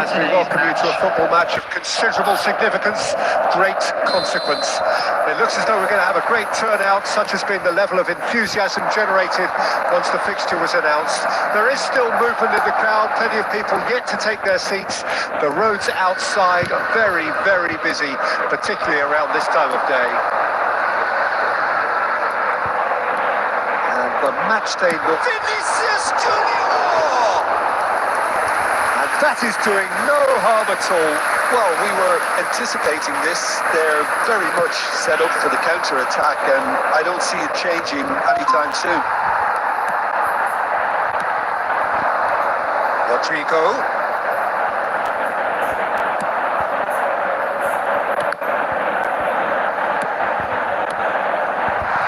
As we welcome you to a football match of considerable significance, great consequence. It looks as though we're going to have a great turnout, such has been the level of enthusiasm generated once the fixture was announced. There is still movement in the crowd, plenty of people yet to take their seats. The roads outside are very, very busy, particularly around this time of day. And the match day looks... Vinicius Junior! That is doing no harm at all. Well, we were anticipating this. They're very much set up for the counter-attack, and I don't see it changing anytime soon. Rodrigo.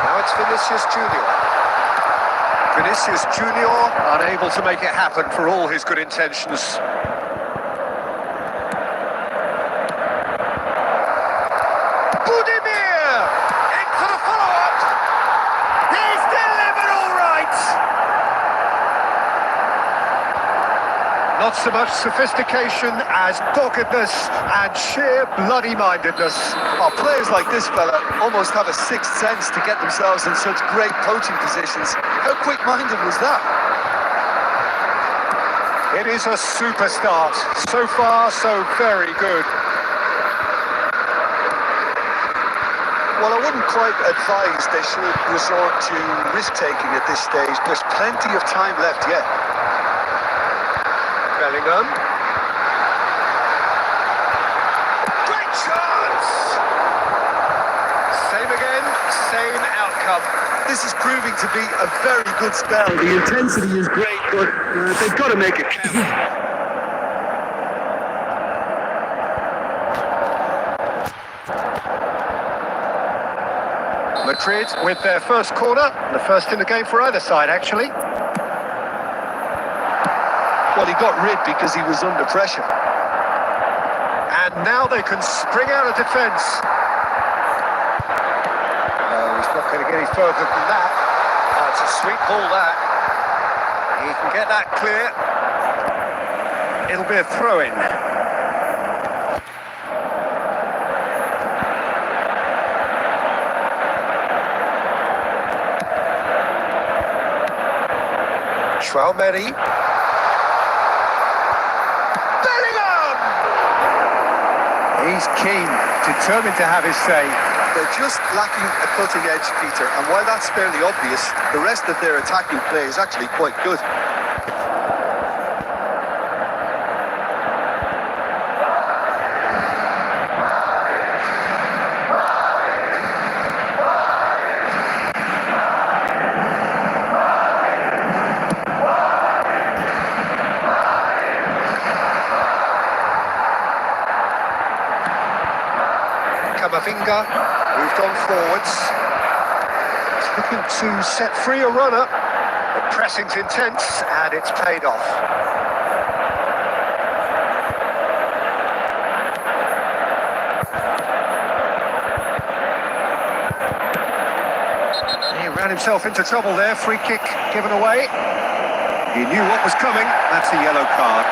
Now it's Vinicius Junior. Vinicius Junior unable to make it happen for all his good intentions. Not so much sophistication as doggedness and sheer bloody-mindedness. Oh, players like this fella almost have a sixth sense to get themselves in such great coaching positions. How quick-minded was that? It is a super start. So far, so very good. Well, I wouldn't quite advise they should resort to risk-taking at this stage. There's plenty of time left yet. Bellingham. Great chance! Same again, same outcome. This is proving to be a very good spell. The intensity is great, but they've got to make it count. Madrid with their first corner, the first in the game for either side, actually. Well, he got rid because he was under pressure. And now they can spring out of defence. No, he's not going to get any further than that. Oh, it's a sweet ball, that. He can get that clear. It'll be a throw-in. Schwalmeri. He's keen, determined to have his say. They're just lacking a cutting edge, Peter, and while that's fairly obvious, the rest of their attacking play is actually quite good. Camavinga moved on forwards. He's looking to set free a runner. The pressing's intense and it's paid off. He ran himself into trouble there. Free kick given away. He knew what was coming. That's a yellow card.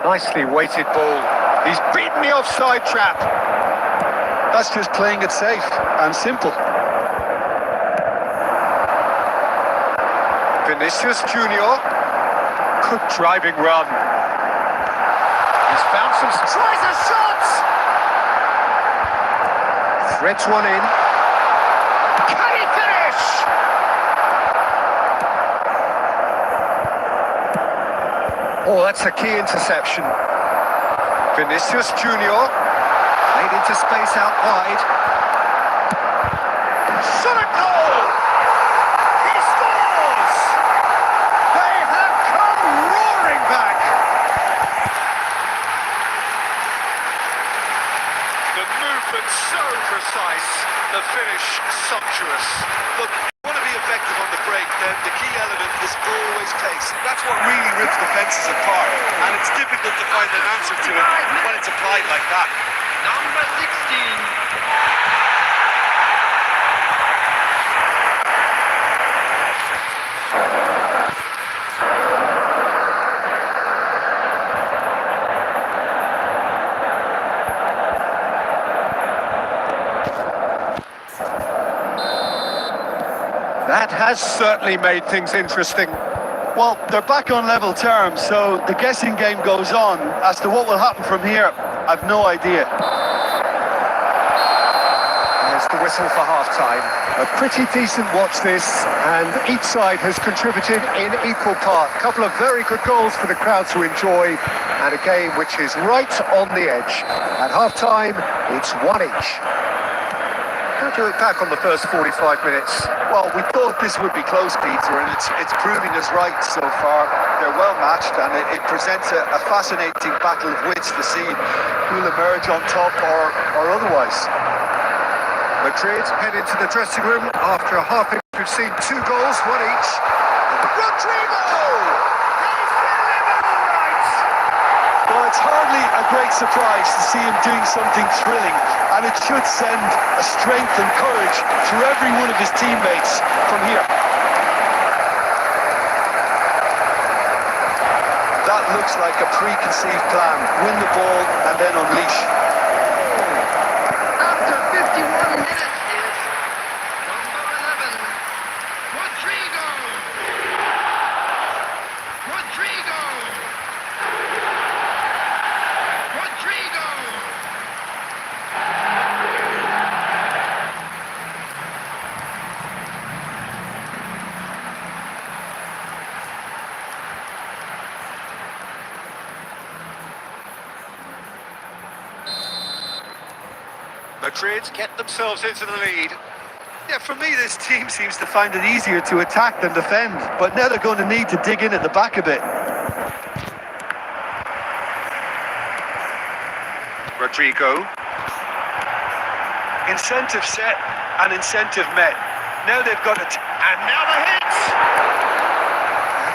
Nicely weighted ball. He's beaten the offside trap. That's just playing it safe and simple. Vinicius Junior. Good driving run. He's found some... Tries a shot! Threads one in. Can he finish? Oh, that's a key interception. Vinicius Junior played into space out wide. Shot a goal! He scores! They have come roaring back! The movement So precise, the finish sumptuous. Look, if you want to be effective on the break, then the key element is always pace. That's what really rips defences apart, and it's difficult to find an answer to it when it's applied like that. Number 16. That has certainly made things interesting. Well, they're back on level terms, so the guessing game goes on. As to what will happen from here, I've no idea. There's the whistle for half-time. A pretty decent watch this, and each side has contributed in equal part. A couple of very good goals for the crowd to enjoy, and a game which is right on the edge. At half-time, it's one each. How do you look back on the first 45 minutes? Well, we thought this would be close, Peter, and it's proving us right so far. They're well matched, and it presents a fascinating battle of wits to see who'll emerge on top or otherwise. Madrid head into the dressing room after a half inch. We've seen 2 goals, one each. Rodrigo! He's delivered all right! Well, it's hardly a great surprise to see him doing something thrilling, and it should send a strength and courage through every one of his teammates from here. That looks like a preconceived plan. Win the ball and then unleash. After 51 minutes is number 11, Rodrigo. Rodrigo. Rodrigo. Madrid get themselves into the lead. Yeah, for me, this team seems to find it easier to attack than defend, but now they're going to need to dig in at the back a bit. Rodrigo. Incentive set and incentive met. Now they've got it. And now the hit!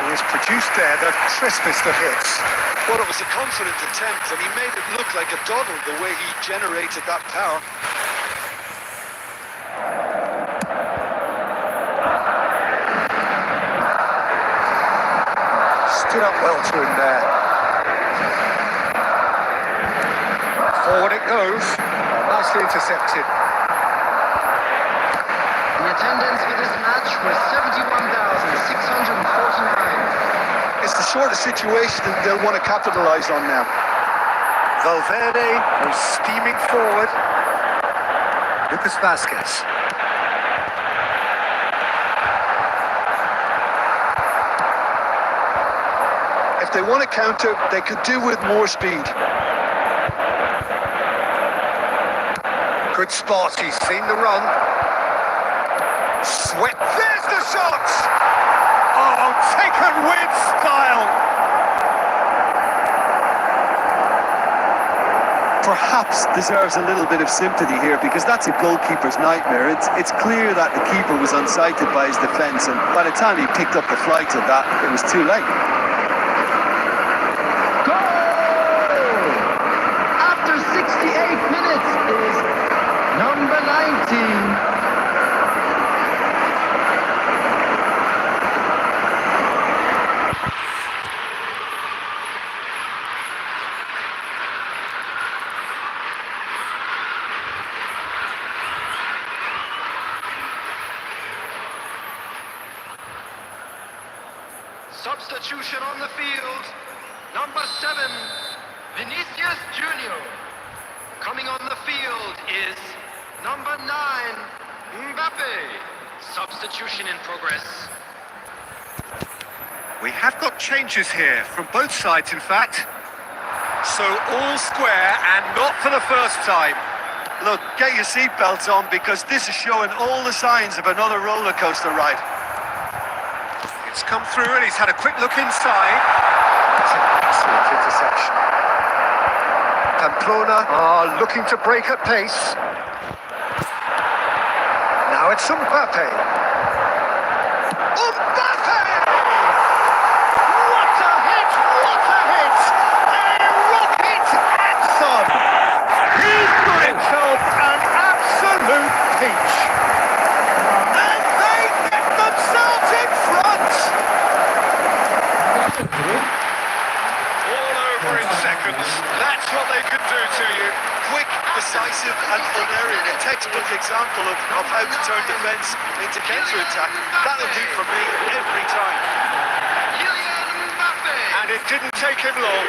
He has produced there the crispest of hits. Well, it was a confident attempt, and he made it look like a doddle the way he generated that power. Stood up well to him there. Forward it goes. Nicely intercepted. The attendance for this match was 71,649. It's the sort of situation that they'll want to capitalise on now. Valverde goes steaming forward. Lucas Vazquez. If they want to counter, they could do with more speed. Good spot, he's seen the run. Sweat, there's the shot! Oh, taken with style! Perhaps deserves a little bit of sympathy here, because that's a goalkeeper's nightmare. It's clear that the keeper was unsighted by his defence, and by the time he picked up the flight of that, it was too late. After 68 minutes is number 19. Substitution on the field. Number 7, Vinicius Junior. Coming on the field is number 9, Mbappe. Substitution in progress. We have got changes here, from both sides in fact. So all square and not for the first time. Look, get your seatbelts on, because this is showing all the signs of another roller coaster ride. It's come through and he's had a quick look inside. It's an excellent interception. Pamplona are looking to break at pace. Now it's Mbappe. Mbappe! What a hit! What a hit! A rocket anthem! He's got himself an absolute peach. And they get themselves in front! All over in seconds. That's what they can do to you. Quick, decisive and unerring. A textbook example of how to turn defence into counter-attack. That'll do for me every time. And it didn't take him long.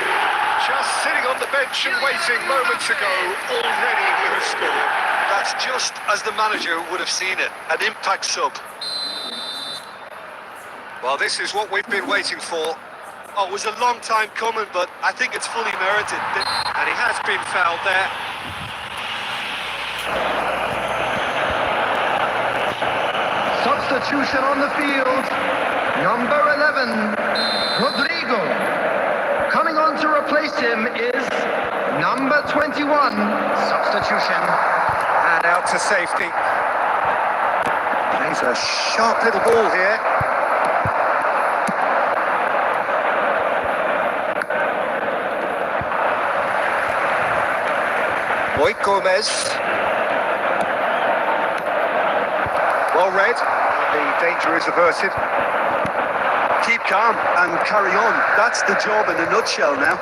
Just sitting on the bench and waiting moments ago, already he has scored. That's just as the manager would have seen it. An impact sub. Well, this is what we've been waiting for. Oh, it was a long time coming, but I think it's fully merited. And he has been fouled there. Substitution on the field. Number 11, Rodrigo. Coming on to replace him is number 21. Substitution. And out to safety. Plays a sharp little ball here. Boy Gomez. Well read. The danger is averted. Keep calm and carry on. That's the job in a nutshell now.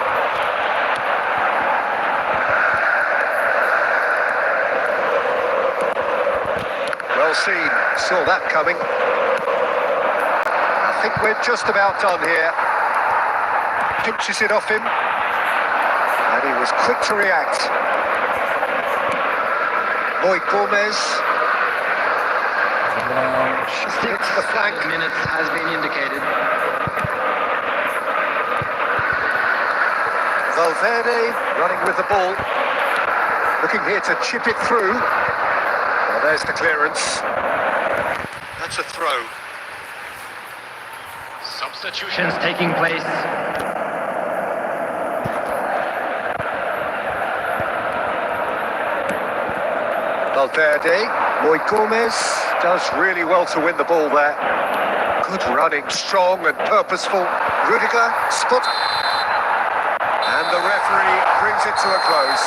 Well seen. Saw that coming. I think we're just about done here. Pinches it off him. And he was quick to react. Boy Gomez. Sticks to the flank. Minutes has been indicated. Valverde running with the ball. Looking here to chip it through. Well, there's the clearance. That's a throw. Substitutions taking place. Valverde, Boy Gomez does really well to win the ball there. Good running, strong and purposeful. Rudiger, spot. And the referee brings it to a close.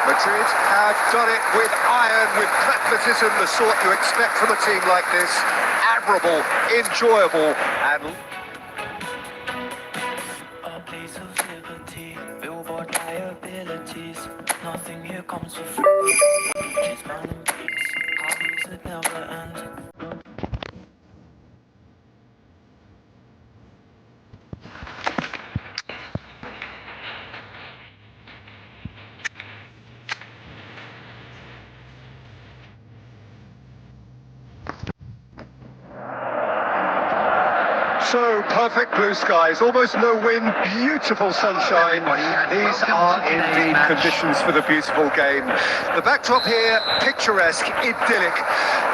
Madrid have done it with iron, with pragmatism, the sort you expect from a team like this. Admirable, enjoyable, and... A place of liberty, billboard liabilities. Nothing here comes for free. Chase mountain peaks, hobbies that never end. So, perfect blue skies, almost no wind, beautiful sunshine. These are indeed conditions for the beautiful game. The backdrop here, picturesque, idyllic.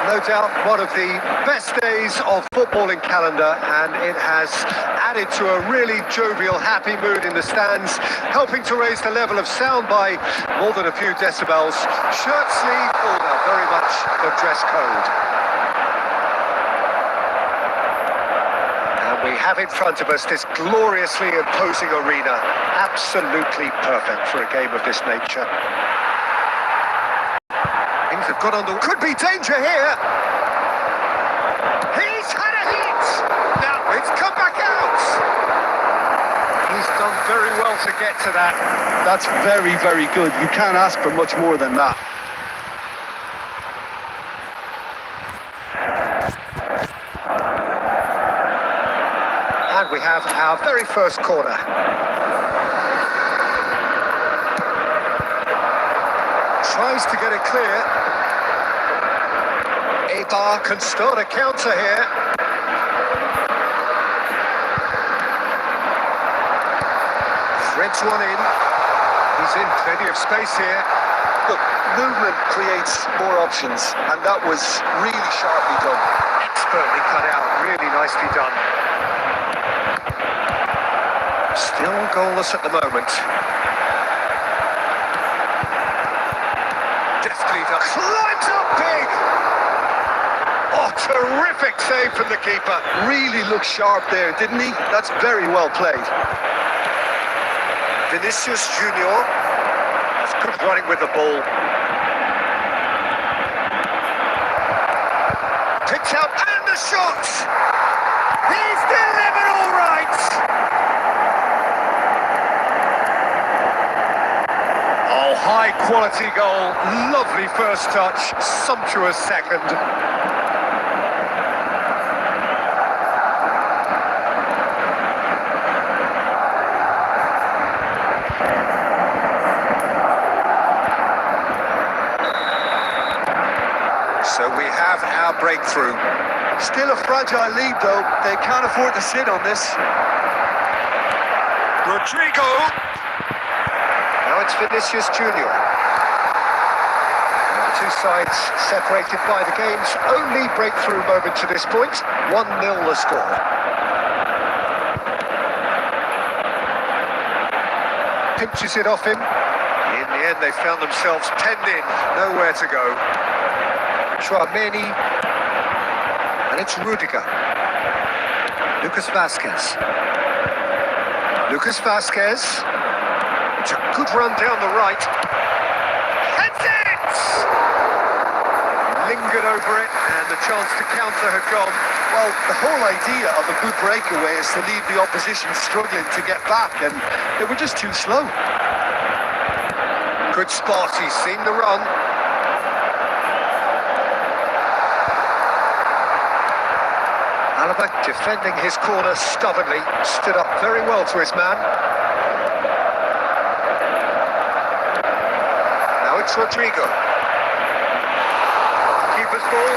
No doubt one of the best days of footballing calendar, and it has added to a really jovial, happy mood in the stands, helping to raise the level of sound by more than a few decibels. Shirt sleeve order, very much the dress code. We have in front of us this gloriously imposing arena, absolutely perfect for a game of this nature. Things have got on the... Could be danger here! He's had a hit! Now it's come back out! He's done very well to get to that. That's very, very good. You can't ask for much more than that. And we have our very first corner. Tries to get it clear. Eibar can start a counter here. Threads one in. He's in plenty of space here. Look, movement creates more options, and that was really sharply done. Expertly cut out, really nicely done. Still goalless at the moment. Deftly done. Climbs up big! Terrific save from the keeper. Really looked sharp there, didn't he? That's very well played. Vinicius Junior has good running with the ball. Picks out and the shot. He's delivered all right. Oh, high quality goal. Lovely first touch. Sumptuous second. So we have our breakthrough. Still a fragile lead, though. They can't afford to sit on this. Rodrigo. Now it's Vinicius Junior. And the two sides separated by the game's only breakthrough moment to this point. 1-0 the score. Pinches it off him. In the end, they found themselves penned in. Nowhere to go. Chouameni, and it's Rudiger. Lucas Vazquez. Lucas Vazquez. It's a good run down the right. Heads it! Lingered over it, and the chance to counter had gone. Well, the whole idea of a good breakaway is to leave the opposition struggling to get back, and they were just too slow. Good spot, he's seen the run. Alaba defending his corner stubbornly, stood up very well to his man. Now it's Rodrigo. Keeper's ball.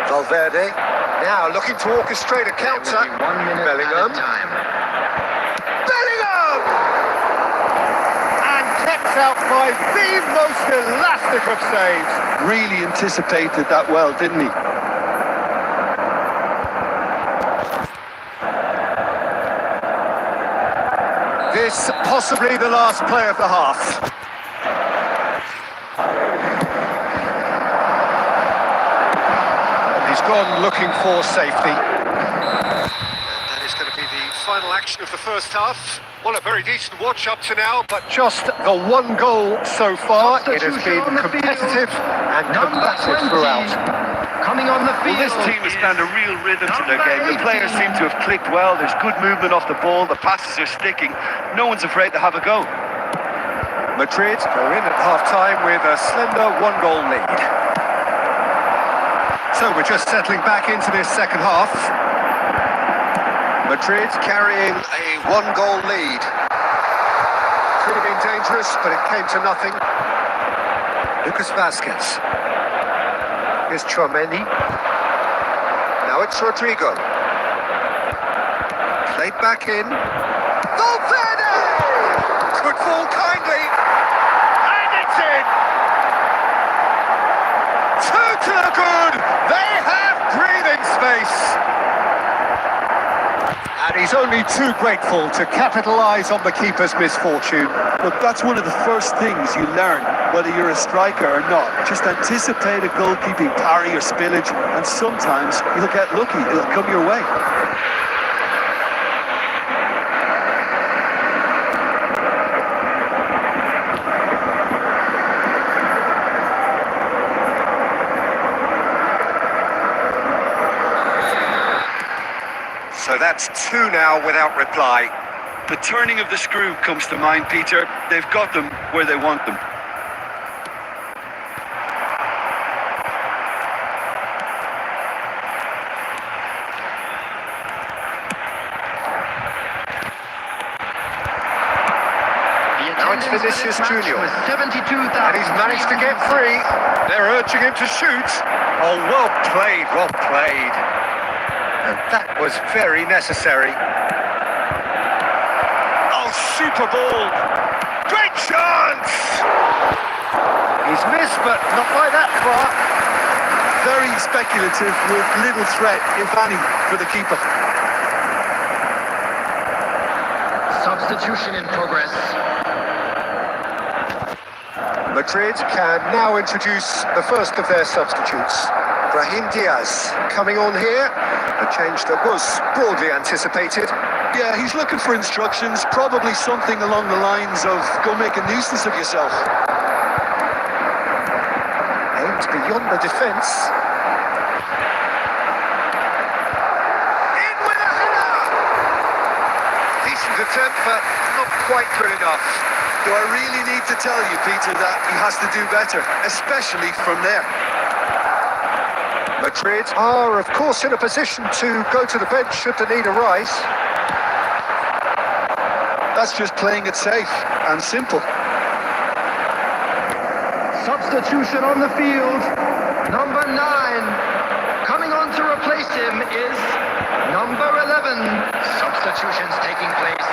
Valverde, now looking to orchestrate a counter. 1 minute Bellingham. at a time. Bellingham! And kept out by the most elastic of saves. Really anticipated that well, didn't he? This possibly the last play of the half. He's gone looking for safety. And that is going to be the final action of the first half. Well, a very decent watch up to now, but just the one goal so far. It has been competitive and combative throughout. Coming on the field. Well, this team has found a real rhythm to their game. The players seem to have clicked well. There's good movement off the ball. The passes are sticking. No one's afraid to have a go. Madrid go in at half-time with a slender one-goal lead. So we're just settling back into this second half. Madrid carrying a one-goal lead. Could have been dangerous, but it came to nothing. Lucas Vazquez. Here's Chouameni. Now it's Rodrigo. Played back in. Valverde! Could fall kindly. And it's in! Two to the good! They have breathing space! And he's only too grateful to capitalise on the keeper's misfortune. Look, that's one of the first things you learn, whether you're a striker or not. Just anticipate a goalkeeping parry or spillage, and sometimes you'll get lucky, it'll come your way. So that's two now without reply. The turning of the screw comes to mind, Peter. They've got them where they want them. Now it's Vinicius Junior. 72,000. And he's managed to get free. They're urging him to shoot. Oh, well played, well played. And that was very necessary. Oh, super ball. Great chance! He's missed, but not by that far. very speculative with little threat, if any, for the keeper. Substitution in progress. Madrid can now introduce the first of their substitutes. Brahim Diaz coming on here, a change that was broadly anticipated. Yeah, he's looking for instructions, probably something along the lines of go make a nuisance of yourself. Aimed beyond the defence. In with a header! Decent attempt, but not quite good enough. Do I really need to tell you, Peter, that he has to do better, especially from there? Madrid are, of course, in a position to go to the bench should the need arise. That's just playing it safe and simple. Substitution on the field. Number 9. Coming on to replace him is number 11. Substitutions taking place.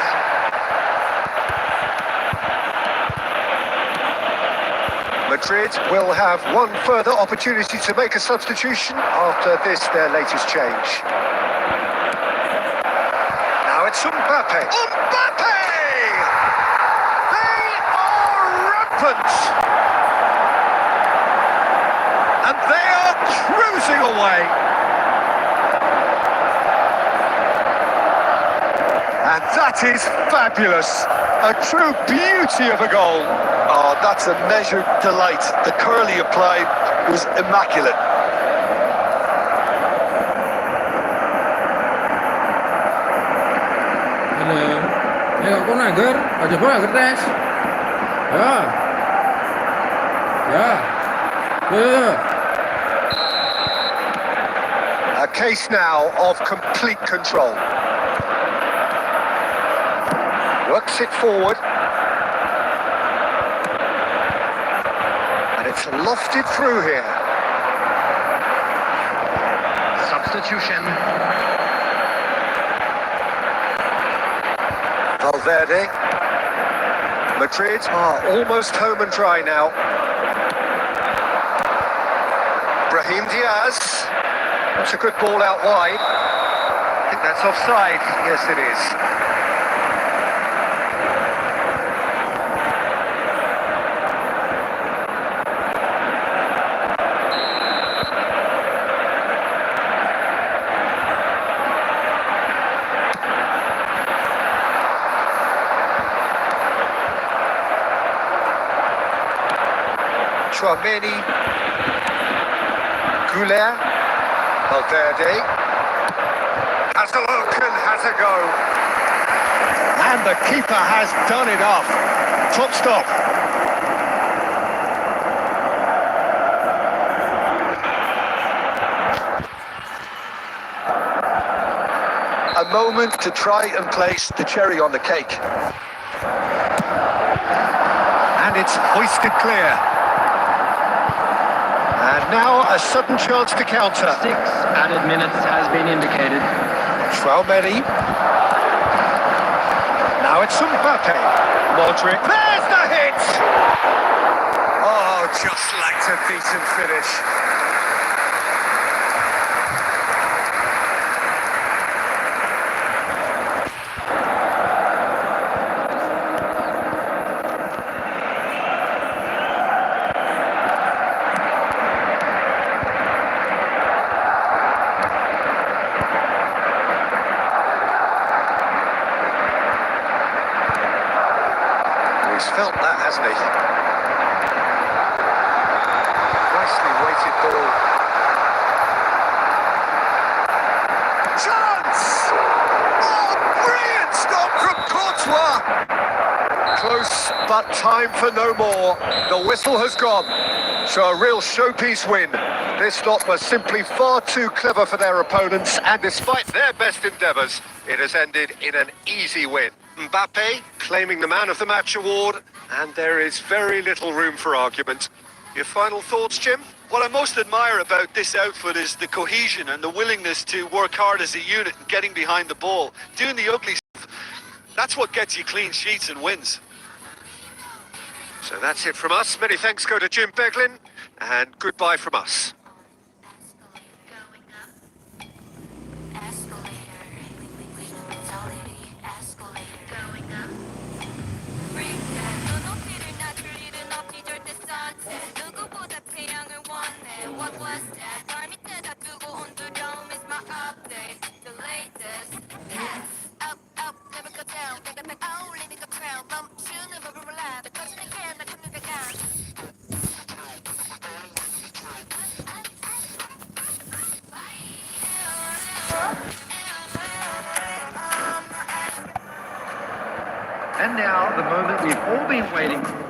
Madrid will have one further opportunity to make a substitution after this, their latest change. Now it's Mbappe. Mbappe! They are rampant! And they are cruising away! And that is fabulous! A true beauty of a goal! Oh, that's a measured delight. The curl he applied was immaculate. Nengok kau nagar, aja bola keras. Ya, ya, ya. A case now of complete control. Works it forward. And it's lofted through here. Substitution. Valverde. Madrid are almost home and dry now. Brahim Diaz. That's a good ball out wide. I think that's offside. Yes, it is. Chouameni, Goulet, Valverde, has a look and has a go. And the keeper has done it off. Top stop. A moment to try and place the cherry on the cake. And it's hoisted clear. And now a sudden chance to counter. 6 added minutes has been indicated. Chouameni. Now it's Mbappe. Modric. There's the hit! Oh, just like a decent finish. He's felt that, hasn't he? Nicely weighted ball. Chance! Oh, brilliant stop from Courtois! Close, but time for no more. The whistle has gone. So a real showpiece win. This lot was simply far too clever for their opponents, and despite their best endeavours, it has ended in an easy win. Mbappe claiming the Man of the Match award, and there is very little room for argument. Your final thoughts, Jim? What I most admire about this outfit is the cohesion and the willingness to work hard as a unit and getting behind the ball. Doing the ugly stuff, that's what gets you clean sheets and wins. So that's it from us. Many thanks go to Jim Beglin, and goodbye from us. And now, the moment we've all been waiting for.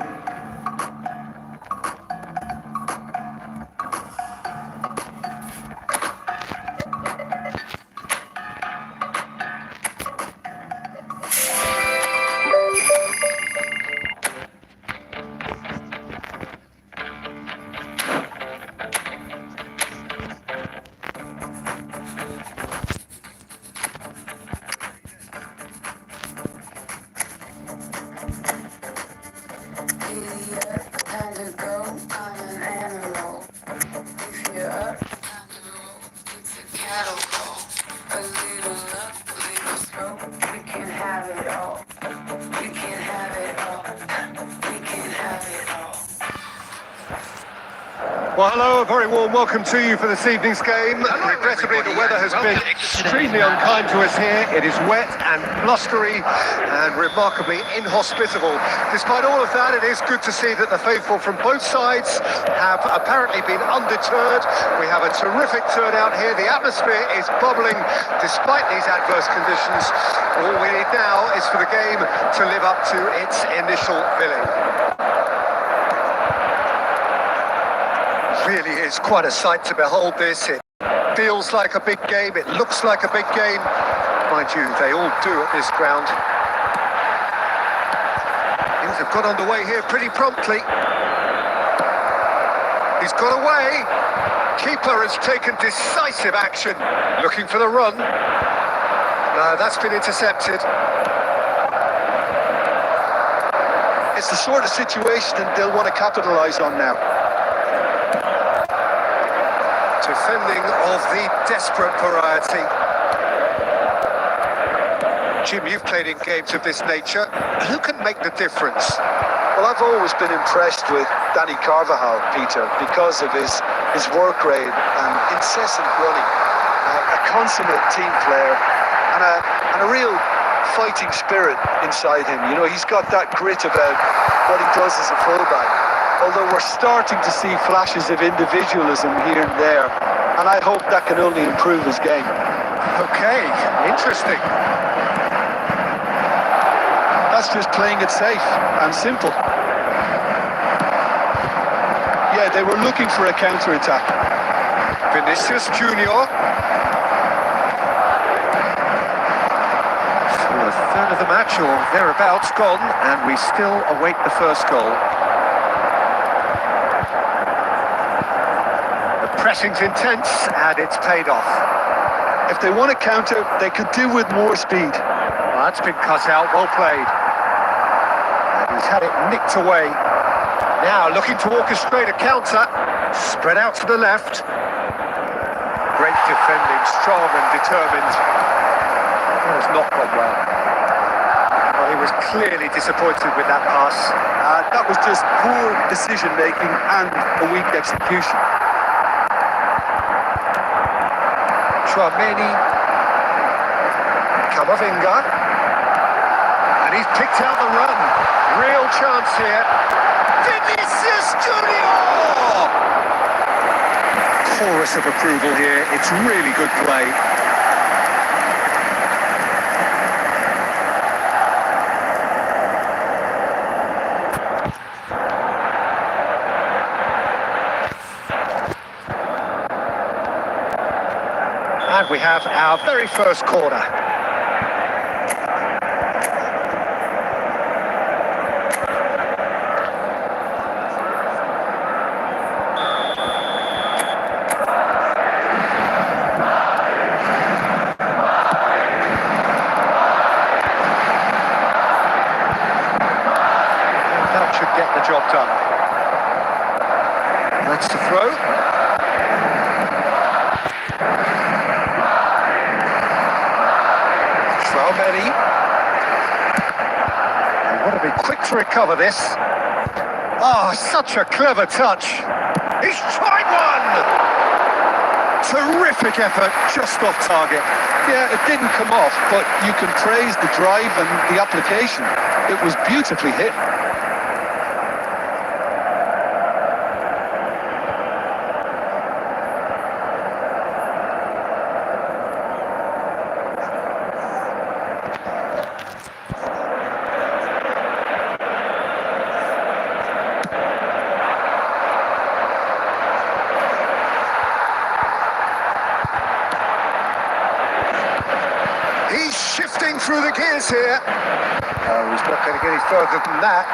Time to go, I'm an animal. If you're up, time to roll. It's a cattle call. A little love, a little smoke. We can have it all. We can have it all. We can have it all. Well, hello, a very warm welcome to you for this evening's game. Regrettably, the weather has been extremely unkind to us here. It is wet and blustery and remarkably inhospitable. Despite all of that, it is good to see that the faithful from both sides have apparently been undeterred. We have a terrific turnout here. The atmosphere is bubbling despite these adverse conditions. All we need now is for the game to live up to its initial billing. Really is quite a sight to behold this. It feels like a big game, it looks like a big game. Mind you, they all do at this ground. Things have got underway here pretty promptly. He's got away. Keeper has taken decisive action, looking for the run. No, that's been intercepted. It's the sort of situation that they'll want to capitalise on now. Defending of the desperate variety. Jim, you've played in games of this nature. Who can make the difference? Well, I've always been impressed with Danny Carvajal, Peter, because of his work rate and incessant running. A consummate team player and a real fighting spirit inside him. You know, he's got that grit about what he does as a fullback. Although we're starting to see flashes of individualism here and there, and I hope that can only improve his game. Okay, interesting. That's just playing it safe and simple. Yeah, they were looking for a counter-attack. Vinicius Junior. So a third of the match or thereabouts gone, and we still await the first goal. Pressing's intense, and it's paid off. If they want to counter, they could do with more speed. Well, that's been cut out, well played. And he's had it nicked away. Now looking to orchestrate a counter. Spread out to the left. Great defending, strong and determined. That has not gone well. Well, he was clearly disappointed with that pass. That was just poor decision-making and a weak execution. Chouameni, Camavinga, and he's picked out the run. Real chance here. Vinicius Junior! Chorus of approval here. It's really good play. And we have our very first corner. That should get the job done. That's the throw. Chouameni. They want to be quick to recover this. Oh, such a clever touch. He's tried one! Terrific effort, just off target. Yeah, it didn't come off, but you can praise the drive and the application. It was beautifully hit. through the gears here. He's not going to get any further than that.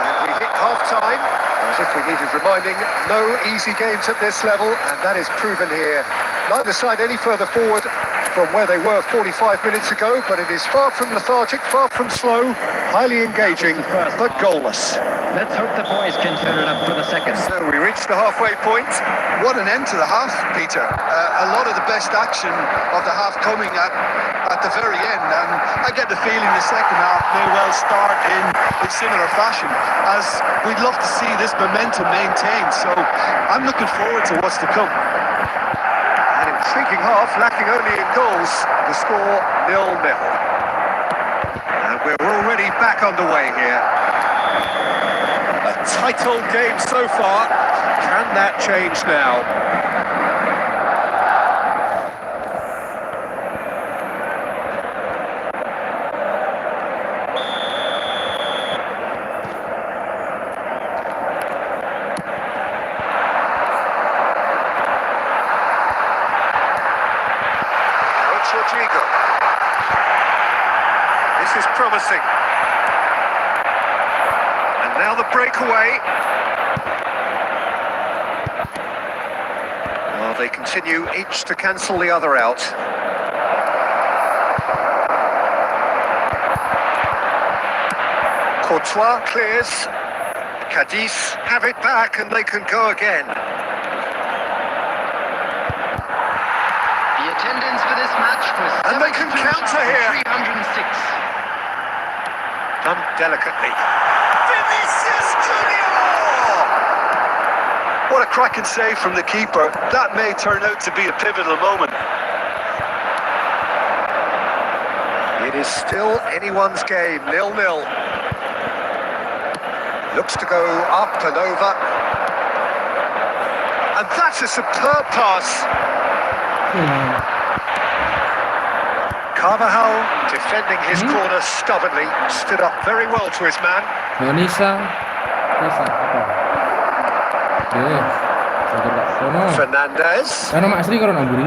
And we hit half-time. As if we needed reminding, no easy games at this level, and that is proven here. Neither side any further forward from where they were 45 minutes ago, but it is far from lethargic, far from slow, highly engaging, but goalless. Let's hope the boys can turn it up for the second. So we reached the halfway point. What an end to the half, Peter. A lot of the best action of the half coming at the very end, and I get the feeling the second half may well start in similar fashion, as we'd love to see this momentum maintained. So I'm looking forward to what's to come. An intriguing half, lacking only in goals. The score 0-0. And we're already back underway here. A tight-old game so far. Can that change now? Rodrigo. This is promising. And now the breakaway. Well, they continue each to cancel the other out. Courtois clears. Cadiz have it back and they can go again. The attendance for this match was And they can counter here. 306. Done delicately. Vinicius Junior! What a cracking save from the keeper. That may turn out to be a pivotal moment. It is still anyone's game, 0-0. Looks to go up and over. And that's a superb pass. Carvajal, defending his corner stubbornly, stood up very well to his man. Nisa apa? Oke, saya gerak sono. Fernandez. Nama asli kalau namburi.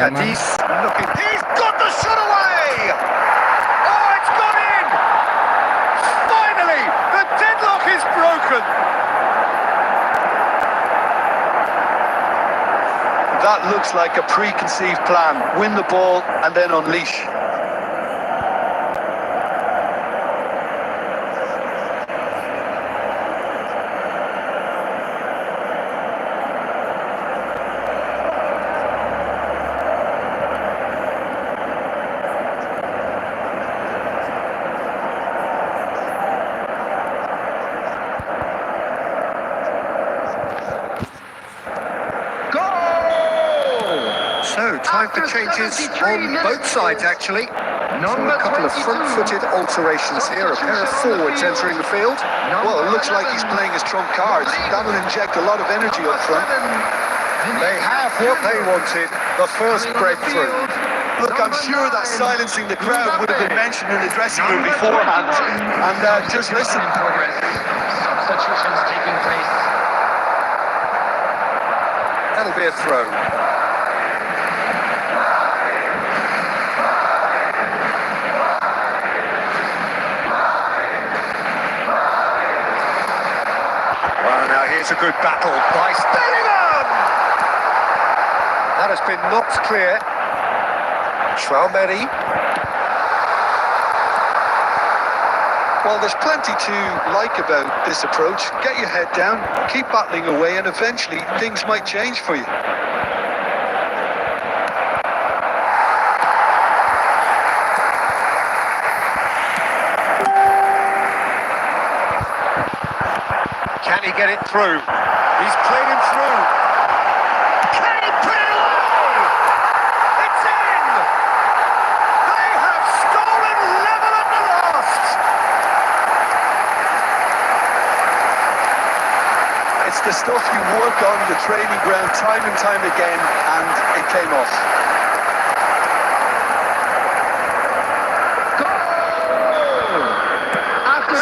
Cadiz looking. He's got the shot away! Oh, it's gone in! Finally, the deadlock is broken. That looks like a preconceived plan. Win the ball and then unleash. So, time for changes on both sides, actually. So a couple of front-footed alterations here, a pair of forwards entering the field. Well, it looks like he's playing his trump cards. That'll inject a lot of energy up front. They have what they wanted, the first breakthrough. Look, I'm sure that silencing the crowd would have been mentioned in the dressing room beforehand. And just listen. Substitutions taking place. That'll be a throw. Well, now here's a good battle by Bellingham! That has been knocked clear. Traumeri. Well, there's plenty to like about this approach. Get your head down, keep battling away, and eventually things might change for you. Can he get it through? He's played him through. Can he put it away? It's in! They have stolen level at the last! It's the stuff you work on the training ground time and time again, and it came off.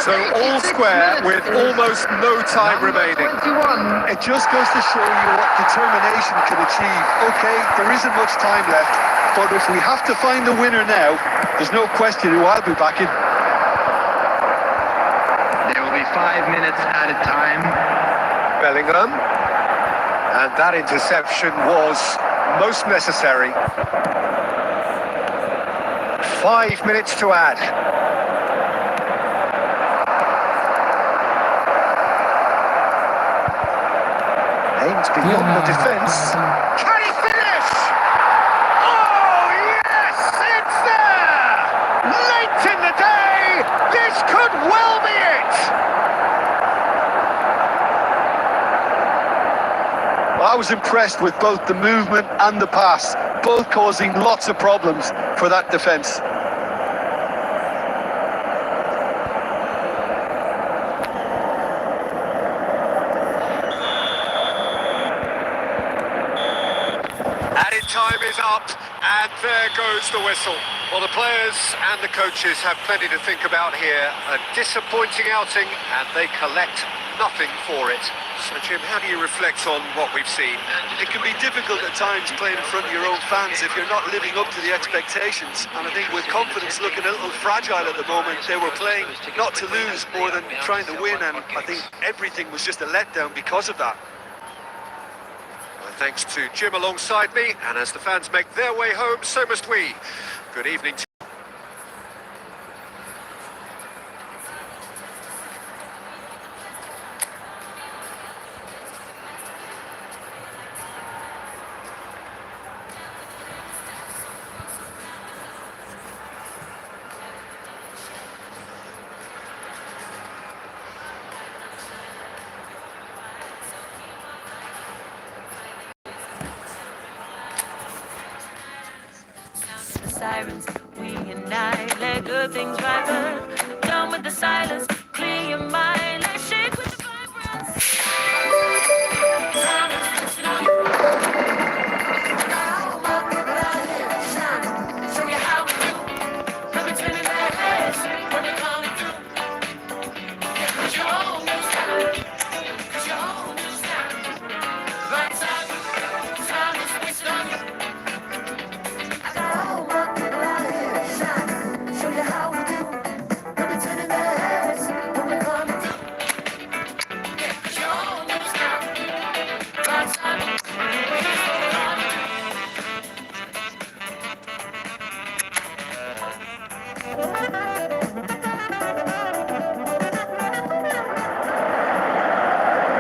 So all 86 square minutes with is almost no time number remaining. 21. It just goes to show you what determination can achieve. Okay, there isn't much time left, but if we have to find the winner now, there's no question who I'll be backing. There will be 5 minutes added time. Bellingham. And that interception was most necessary. 5 minutes to add. Aims beyond the defence. Can he finish? Oh, yes! It's there! Late in the day, this could well be it! I was impressed with both the movement and the pass, both causing lots of problems for that defence. Added time is up, and there goes the whistle. Well, the players and the coaches have plenty to think about here. A disappointing outing, and they collect nothing for it. So, Jim, how do you reflect on what we've seen? It can be difficult at times playing in front of your own fans if you're not living up to the expectations. And I think with confidence looking a little fragile at the moment, they were playing not to lose more than trying to win. And I think everything was just a letdown because of that. Well, thanks to Jim alongside me, and as the fans make their way home, so must we. Good evening to sirens, we unite, let good things ripen. Done with the silence, clear your mind, let's shake with the vibrance. Show you how we do. Come turning their heads when we're coming through. Yeah, 'cause you're almost down. 'Cause you're almost down. Right side, time is switched on. Show you how we do. Come turning their heads when we're coming through. Yeah, 'cause you're almost down. Right side,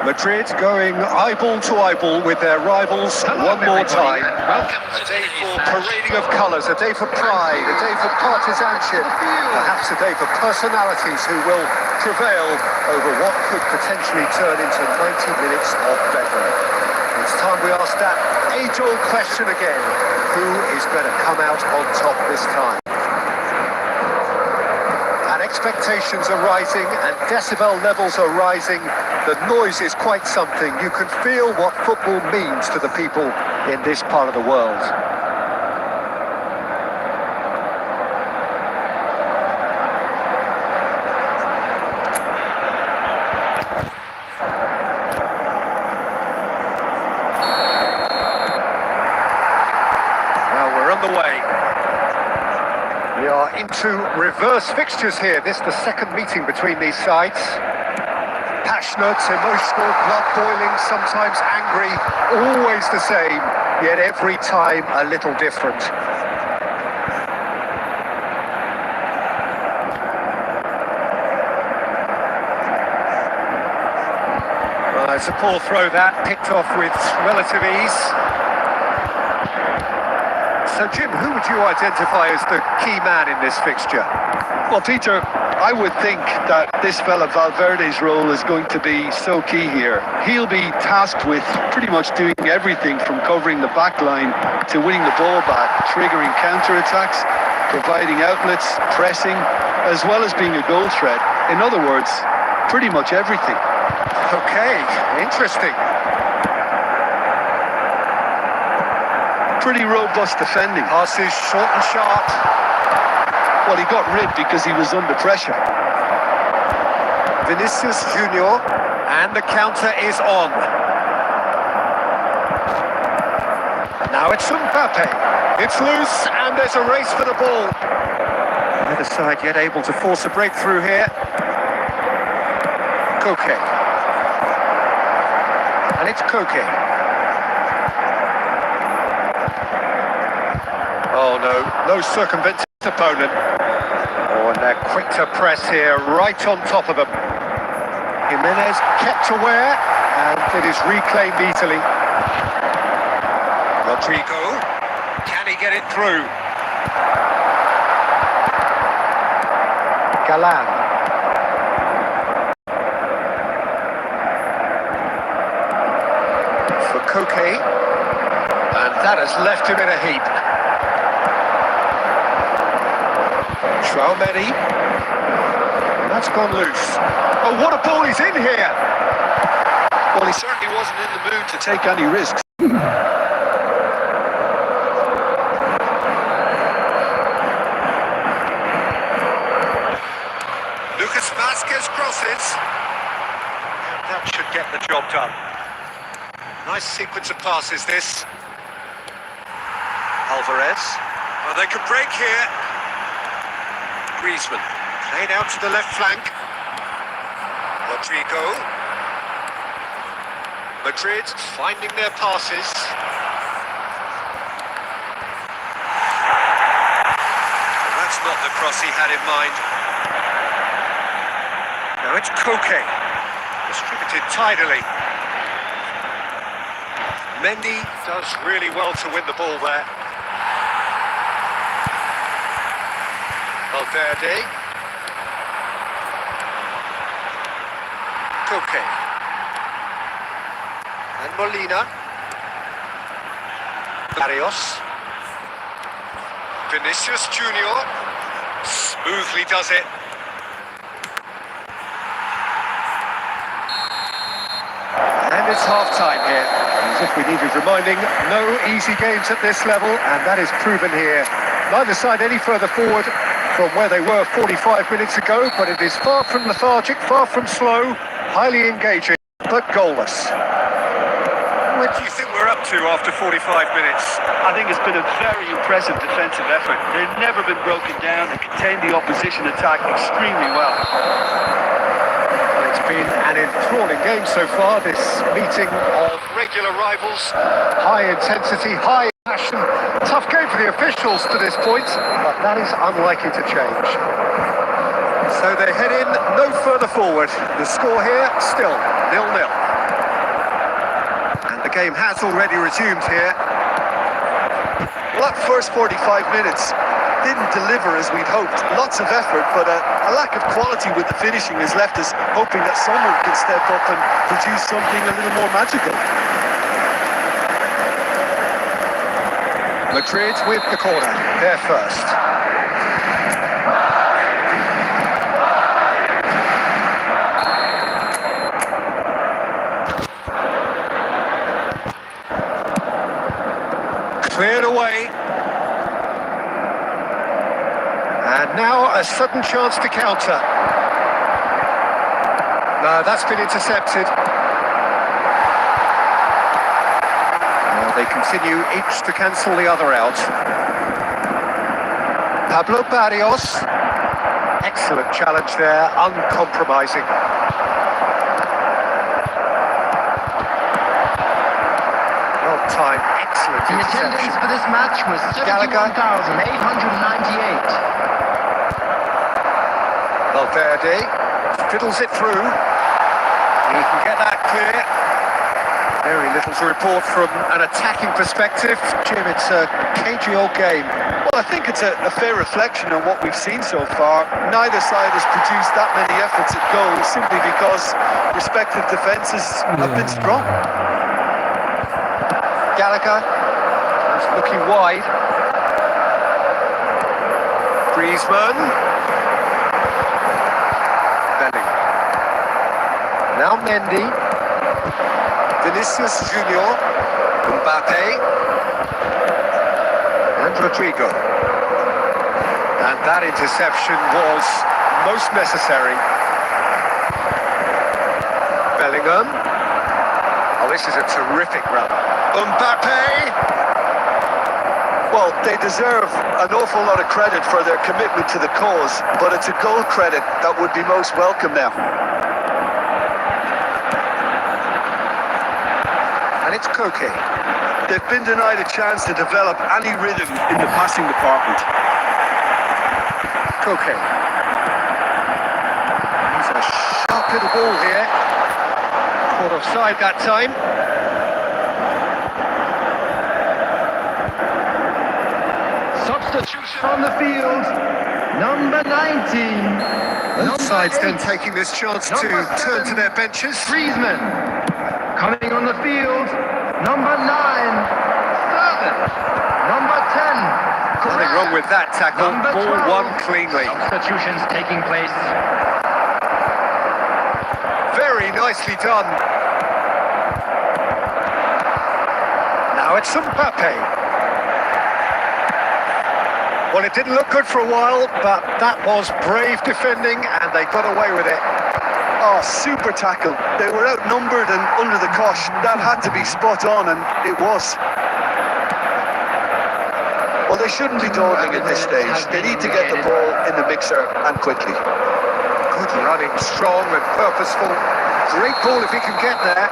Madrid going eyeball to eyeball with their rivals one more time. A day for parading of colours, a day for pride, a day for partisanship, perhaps a day for personalities who will prevail over what could potentially turn into 90 minutes of bedlam. It's time we ask that age-old question again: who is going to come out on top this time? And expectations are rising and decibel levels are rising. The noise is quite something. You can feel what football means to the people in this part of the world. Well, we're on the way. We are into reverse fixtures here. This is the second meeting between these sides. Passionate, emotional, blood boiling, sometimes angry, always the same, yet every time a little different. Well, it's a poor throw that, picked off with relative ease. So, Jim, who would you identify as the key man in this fixture? Well, Peter, I would think that this fella Valverde's role is going to be so key here. He'll be tasked with pretty much doing everything from covering the back line to winning the ball back, triggering counter-attacks, providing outlets, pressing, as well as being a goal threat. In other words, pretty much everything. Okay, interesting. Pretty robust defending. Passes short and sharp. Well, he got rid because he was under pressure. Vinicius Junior, and the counter is on. Now it's Mbappe. It's loose, and there's a race for the ball. Neither side yet able to force a breakthrough here. Koke. And it's Koke. Oh no circumventing his opponent. Oh, and they're quick to press here, right on top of them. Jimenez kept aware, and it is reclaimed easily. Rodrigo, can he get it through? Galan. For Koke, and that has left him in a heap. Traumeni, that's gone loose. Oh, what a ball he's in here! Well, he certainly wasn't in the mood to take any risks. Lucas Vazquez crosses. That should get the job done. Nice sequence of passes, this. Alvarez. Oh, they can break here. Griezmann. Played out to the left flank. Rodrigo. Madrid finding their passes. Well, that's not the cross he had in mind. Now it's Koke, distributed tidily. Mendy does really well to win the ball there. Valverde. Koke. And Molina. Barrios. Vinicius Junior. Smoothly does it. And it's half-time here. As if we needed reminding, no easy games at this level, and that is proven here. Neither side any further forward from where they were 45 minutes ago, but it is far from lethargic, far from slow, highly engaging, but goalless. What do you think we're up to after 45 minutes? I think it's been a very impressive defensive effort. They've never been broken down. They contained the opposition attack extremely well. Well, it's been an enthralling game so far, this meeting of regular rivals. High intensity, high passion. Tough game for the officials to this point, but that is unlikely to change. So they head in no further forward. The score here still 0-0. And the game has already resumed here. Well, that first 45 minutes didn't deliver as we'd hoped. Lots of effort, but a lack of quality with the finishing has left us hoping that someone can step up and produce something a little more magical. Madrid with the corner, they're first. Cleared away. And now a sudden chance to counter. No, that's been intercepted. They continue each to cancel the other out. Pablo Barrios. Excellent challenge there, uncompromising. Well timed, excellent The interception. attendance for this match was 71,898. Valverde fiddles it through. He can get that clear. Very little to report from an attacking perspective. Jim, it's a cagey old game. Well, I think it's a fair reflection on what we've seen so far. Neither side has produced that many efforts at goal simply because respective defences have been strong. Gallagher is looking wide. Griezmann. Bellingham. Now Mendy. Vinicius Junior, Mbappe, and Rodrigo. And that interception was most necessary. Bellingham. Oh, this is a terrific run. Mbappe. Well, they deserve an awful lot of credit for their commitment to the cause, but it's a goal credit that would be most welcome now. And it's Koke. They've been denied a chance to develop any rhythm in the passing department. Koke. He's a sharp little ball here. Caught offside that time. Substitution on the field. Number 19. Both sides then taking this chance to turn to their benches. Griezmann. Coming on the field. Number 9. Sterling. Number 10. Nothing wrong with that tackle. Number Ball 12. won cleanly. Substitutions taking place. Very nicely done. Now it's Mbappe. Well, it didn't look good for a while, but that was brave defending, and they got away with it. Oh, super tackle. They were outnumbered and under the cosh. That had to be spot on, and it was. Well, they shouldn't be dawdling at this stage. They need to get the ball in the mixer, and quickly. Good running, strong and purposeful. Great ball if he can get there.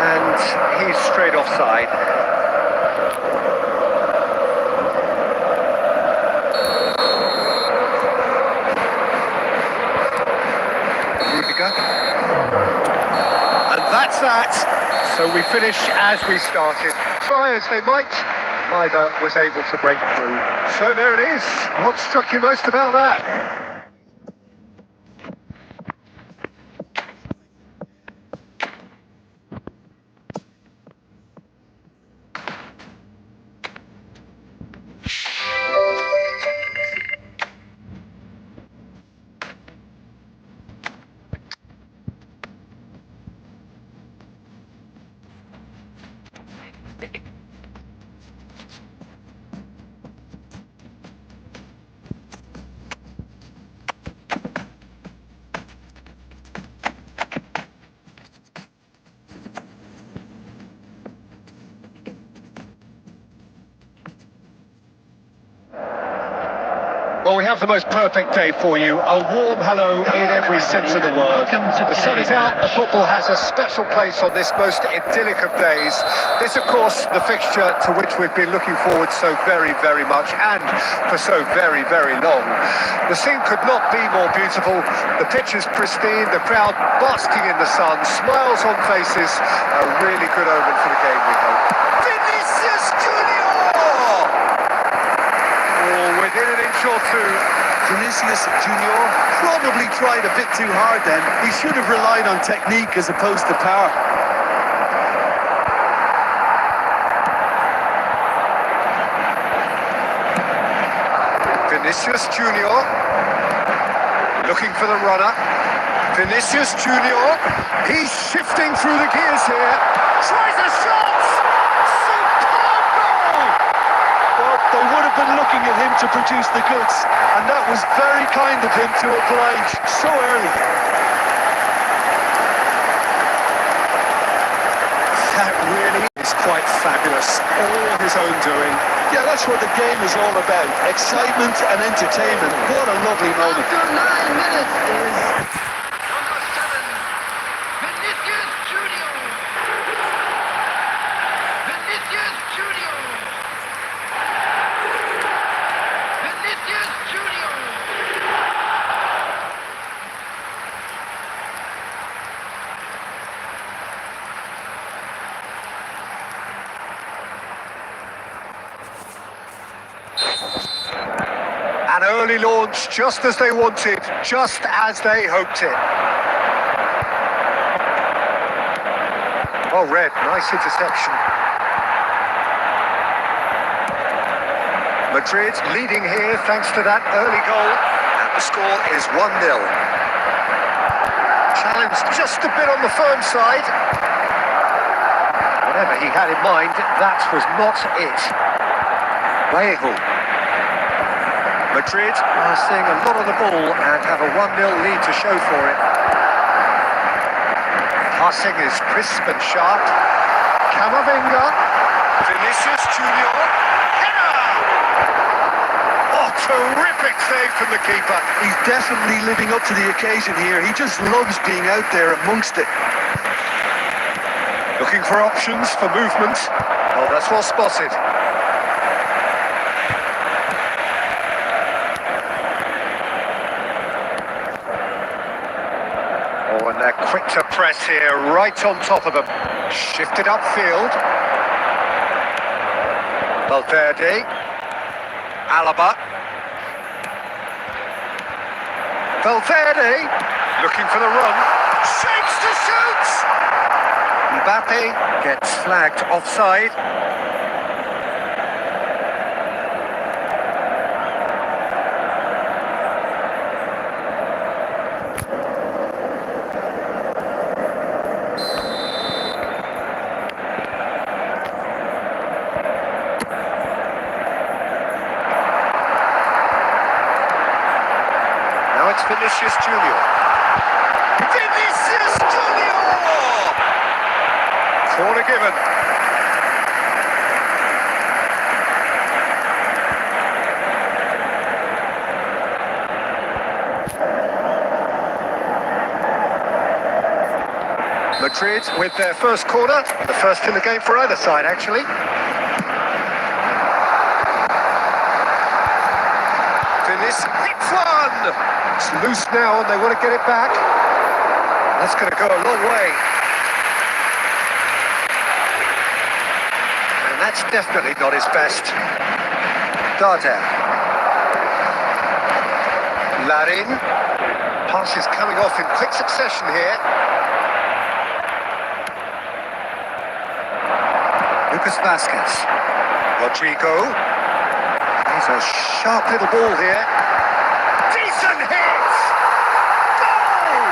And he's straight offside. And that's that. So we finish as we started. Try as they might, neither was able to break through. So there it is. What struck you most about that? Well, we have the most perfect day for you. A warm hello in every sense of the word. The sun is out, the football has a special place on this most idyllic of days. This, of course, the fixture to which we've been looking forward so very, very much, and for so very, very long. The scene could not be more beautiful. The pitch is pristine, the crowd basking in the sun, smiles on faces. A really good omen for the game, we hope. Vinicius Junior! Within an inch or two. Vinicius Junior probably tried a bit too hard then. He should have relied on technique as opposed to power. Vinicius Junior looking for the runner. Vinicius Junior, he's shifting through the gears here. Tries a shot! Superb goal! Well, they would have been looking at him to produce the goods, and that was very kind of him to oblige so early. That really is quite fabulous. All his own doing. Yeah, that's what the game is all about. Excitement and entertainment. What a lovely moment. After 9 minutes is number 7, Vinicius Junior. Vinicius Junior. Vinicius Junior. An early launch, just as they wanted, just as they hoped it. Well read, nice interception. Madrid leading here thanks to that early goal, and the score is 1-0. Challenged just a bit on the firm side. Whatever he had in mind, that was not it. Weigl. Madrid are seeing a lot of the ball and have a 1-0 lead to show for it. Passing is crisp and sharp. Camavinga. Vinicius Junior. Header! Oh, terrific save from the keeper. He's definitely living up to the occasion here. He just loves being out there amongst it. Looking for options for movement. Oh, that's well spotted. Oh, and they're quick to press here, right on top of them. Shifted upfield. Valverde. Alaba. Valverde. Looking for the run. Shapes to shoot! Mbappe gets flagged offside. Now it's Vinicius Junior. Vinicius Junior! Corner given. Madrid with their first corner, the first in the game for either side, actually. Vinicius hits one! It's loose now and they want to get it back. That's going to go a long way. And that's definitely not his best. Darder. Larin. Passes coming off in quick succession here. Lucas Vasquez. Rodrigo. He's a sharp little ball here. Decent hit! Goal!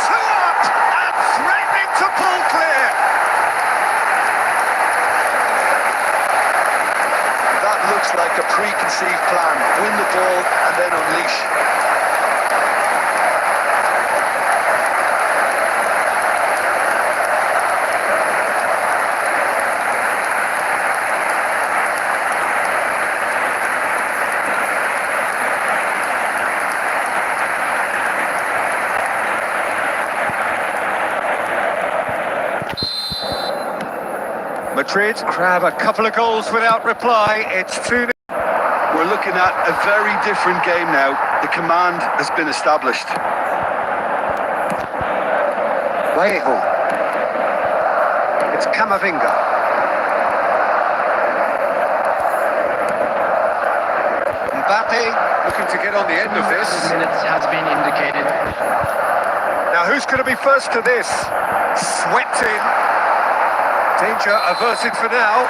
2 up and threatening to pull clear. That looks like a preconceived plan. Win the ball and then unleash. Madrid grab a couple of goals without reply. It's 2-0. We're looking at a very different game now. The command has been established. Vallejo. It's Camavinga. Mbappe looking to get on the end of this. Minutes has been indicated. Now who's going to be first to this? Swept in. Danger averted for now.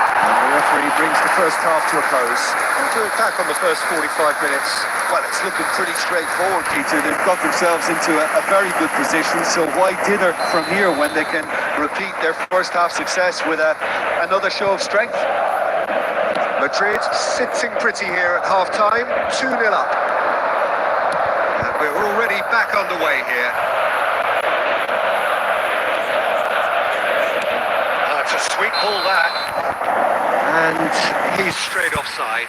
And the referee brings the first half to a close. We'll do it back on the first 45 minutes. Well, it's looking pretty straightforward, Peter. They've got themselves into a very good position, so why dither from here when they can repeat their first half success with another show of strength? Madrid sitting pretty here at half-time, 2-0 up. And we're already back underway here. That's a sweet ball, that. And he's straight offside.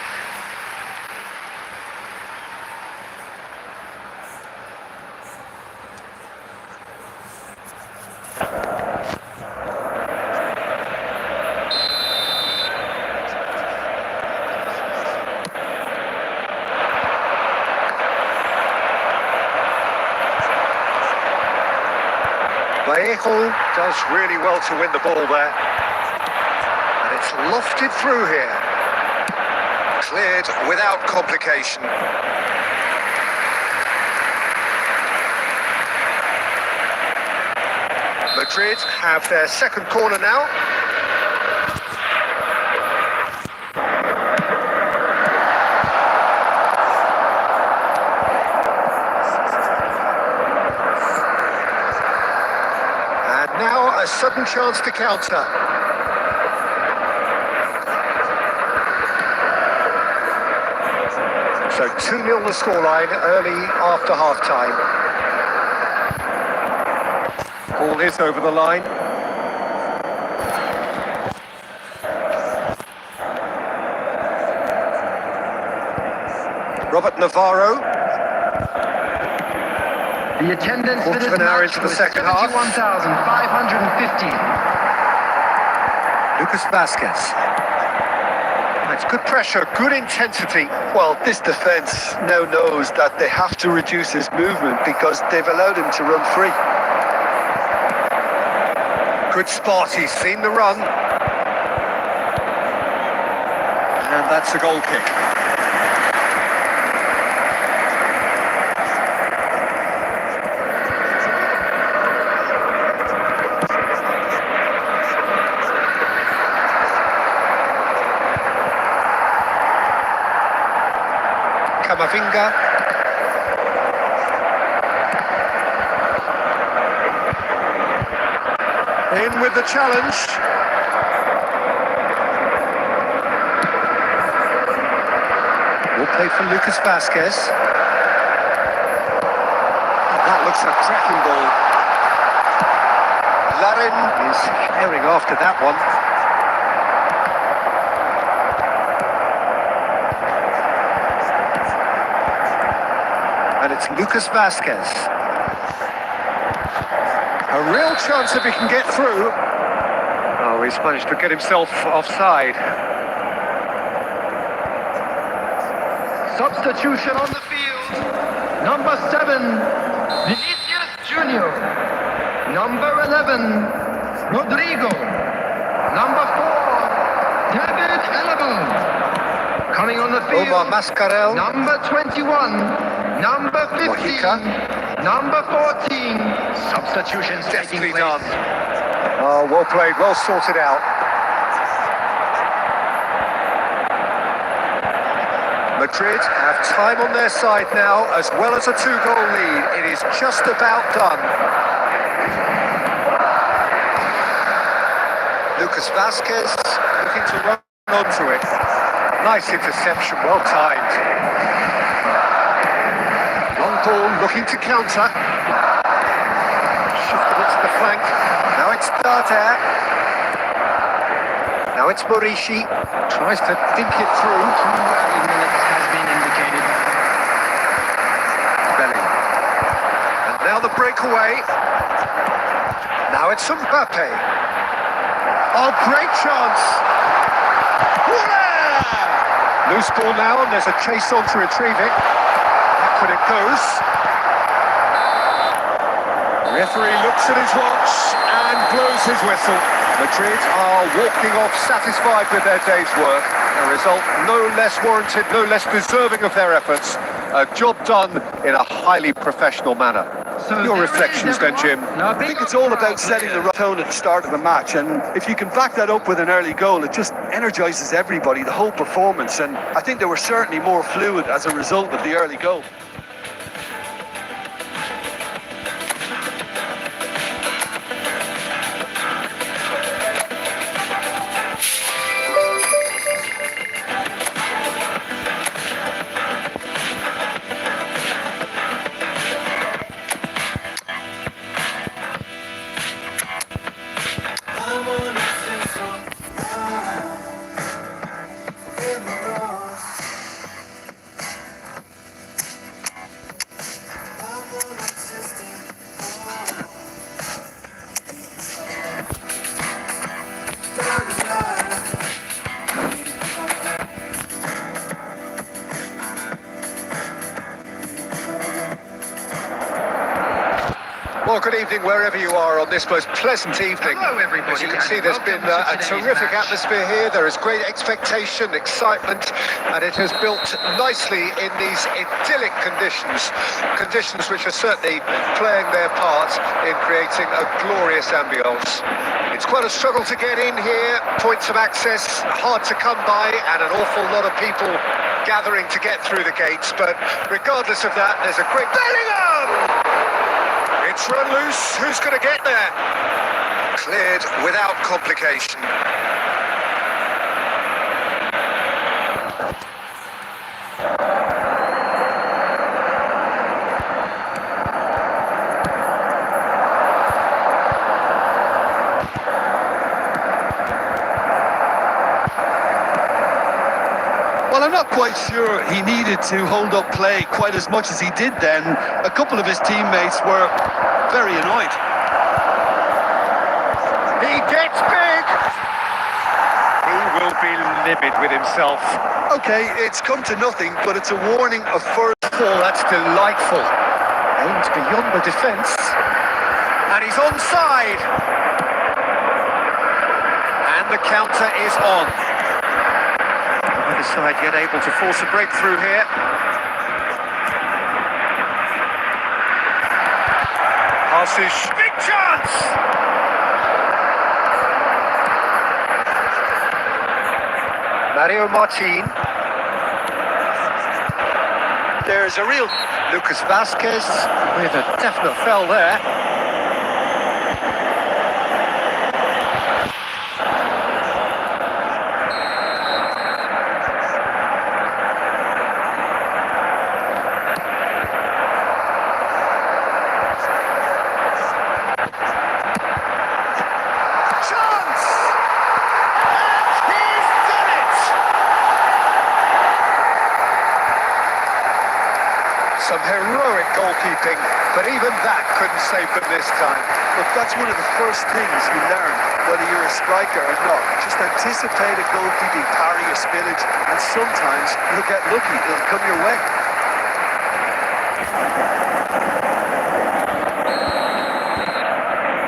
Vallejo does really well to win the ball there. And it's lofted through here. Cleared without complication. Madrid have their second corner now. And now a sudden chance to counter. So 2-0 the scoreline early after half-time. Ball is over the line. Robert Navarro. The attendance for Quarter this of an hour match into the was second half. 71,550. Lucas Vasquez. It's good pressure, good intensity. Well, this defence now knows that they have to reduce his movement because they've allowed him to run free. Good spot, he's seen the run. And that's a goal kick. Camavinga. In with the challenge. Will play for Lucas Vasquez. That looks a cracking ball. Larin is herring after that one. And it's Lucas Vasquez. A real chance if he can get through. Oh, he's managed to get himself offside. Substitution on the field. Number 7, Vinicius Junior. Number 11, Rodrigo. Number 4, David Alaba. Coming on the field, Omar Mascarell. number 21, number 15, Mojica. number 14. Substitutions taking Deftly place. done. Oh, well played, well sorted out. Madrid have time on their side now, as well as a 2-goal lead. It is just about done. Lucas Vasquez looking to run onto it. Nice interception, well timed. Long ball looking to counter. Shifted it to the flank. Now it's Data. Now it's Morishi. Tries to think it through. 2 minutes has been indicated. Belly. And now the breakaway. Now it's Mbappe. Oh, great chance. Voila! Loose ball now, and there's a chase on to retrieve it. Back when it goes. The referee looks at his watch and blows his whistle. Madrid are walking off satisfied with their day's work. A result no less warranted, no less deserving of their efforts. A job done in a highly professional manner. So Your there it is, reflections then, everyone. Jim? Now, I think it's all about setting the right tone at the start of a match, and if you can back that up with an early goal, it just energises everybody, the whole performance, and I think they were certainly more fluid as a result of the early goal. Well, good evening wherever you are on this most pleasant evening. Hello, everybody, As you can and see, there's been welcome to a today's terrific match. atmosphere here. There is great expectation, excitement, and it has built nicely in these idyllic conditions. Conditions which are certainly playing their part in creating a glorious ambience. It's quite a struggle to get in here. Points of access hard to come by, and an awful lot of people gathering to get through the gates. But regardless of that, there's a great Bellingham! It's run loose. Who's going to get there? Cleared without complication. Well, I'm not quite sure he needed to hold up play quite as much as he did then. A couple of his teammates were very annoyed. He gets big. He will be livid with himself. Okay, it's come to nothing, but it's a warning of further. Oh, that's delightful. Aimed beyond the defence. And he's onside. And the counter is on. Either side yet able to force a breakthrough here. Passes, big chance! Mario Martin. There's a real Lucas Vasquez with a definite foul there. Chance! And he's done it! Some heroic goalkeeping, but even that couldn't save them this time. Look, that's one of the first things you learn, whether you're a striker or not. Just anticipate a goalkeeping parry or spillage, and sometimes you'll get lucky, it'll come your way.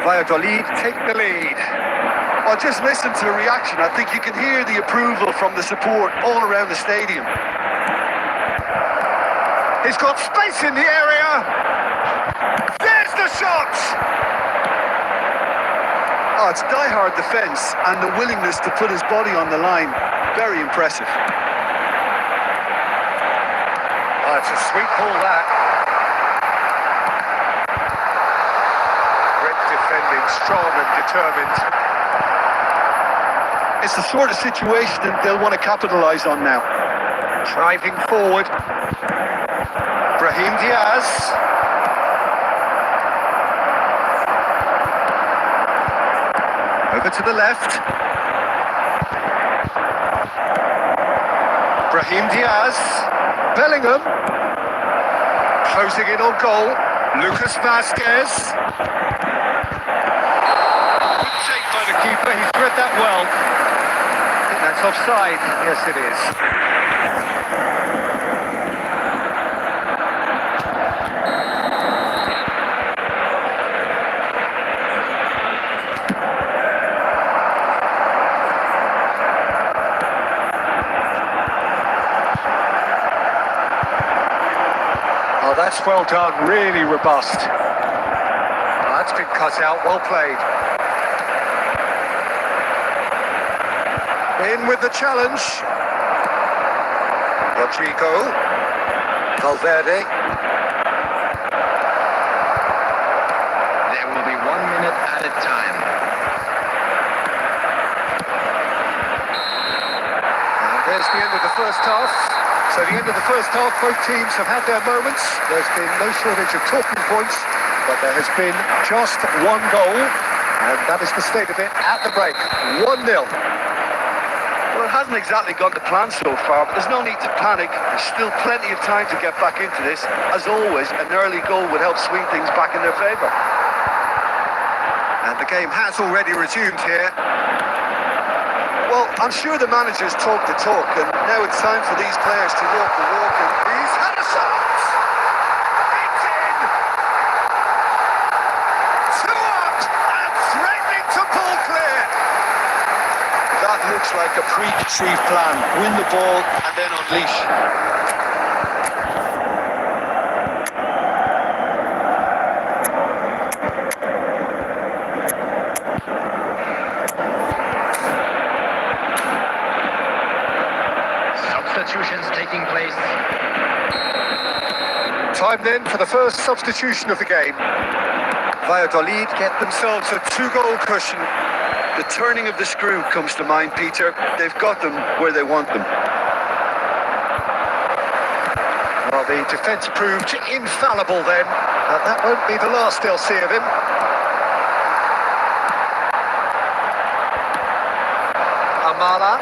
Valladolid take the lead. Well, just listen to the reaction. I think you can hear the approval from the support all around the stadium. He's got space in the area. There's the shot. Oh, it's die-hard defence and the willingness to put his body on the line. Very impressive. Oh, it's a sweet ball, that. Great defending, strong and determined. It's the sort of situation that they'll want to capitalise on now. Driving forward. Brahim Diaz. Over to the left. Brahim Diaz. Bellingham. Closing in on goal. Lucas Vasquez. Good take by the keeper. He's read that well. I think that's offside. Yes, it is. Oh, that's well done, really robust. Oh, that's been cut out, well played. In with the challenge. Rodrigo. Valverde. There will be 1 minute added time. And there's the end of the first half. So the end of the first half, both teams have had their moments. There's been no shortage of talking points, but there has been just one goal, and that is the state of it at the break. 1-0. Well, it hasn't exactly gone to plan so far, but there's no need to panic. There's still plenty of time to get back into this. As always, an early goal would help swing things back in their favour. And the game has already resumed here. Well, I'm sure the managers talk the talk, and now it's time for these players to walk the walk. And He's had a shot! It's in! 2 up and threatening to pull clear. that looks like a preconceived plan. Win the ball and then unleash. Substitutions taking place. Time then for the first substitution of the game. Valladolid get themselves a 2-goal cushion. The turning of the screw comes to mind, Peter. They've got them where they want them. Well, the defence proved infallible then, but that won't be the last they'll see of him. Amala.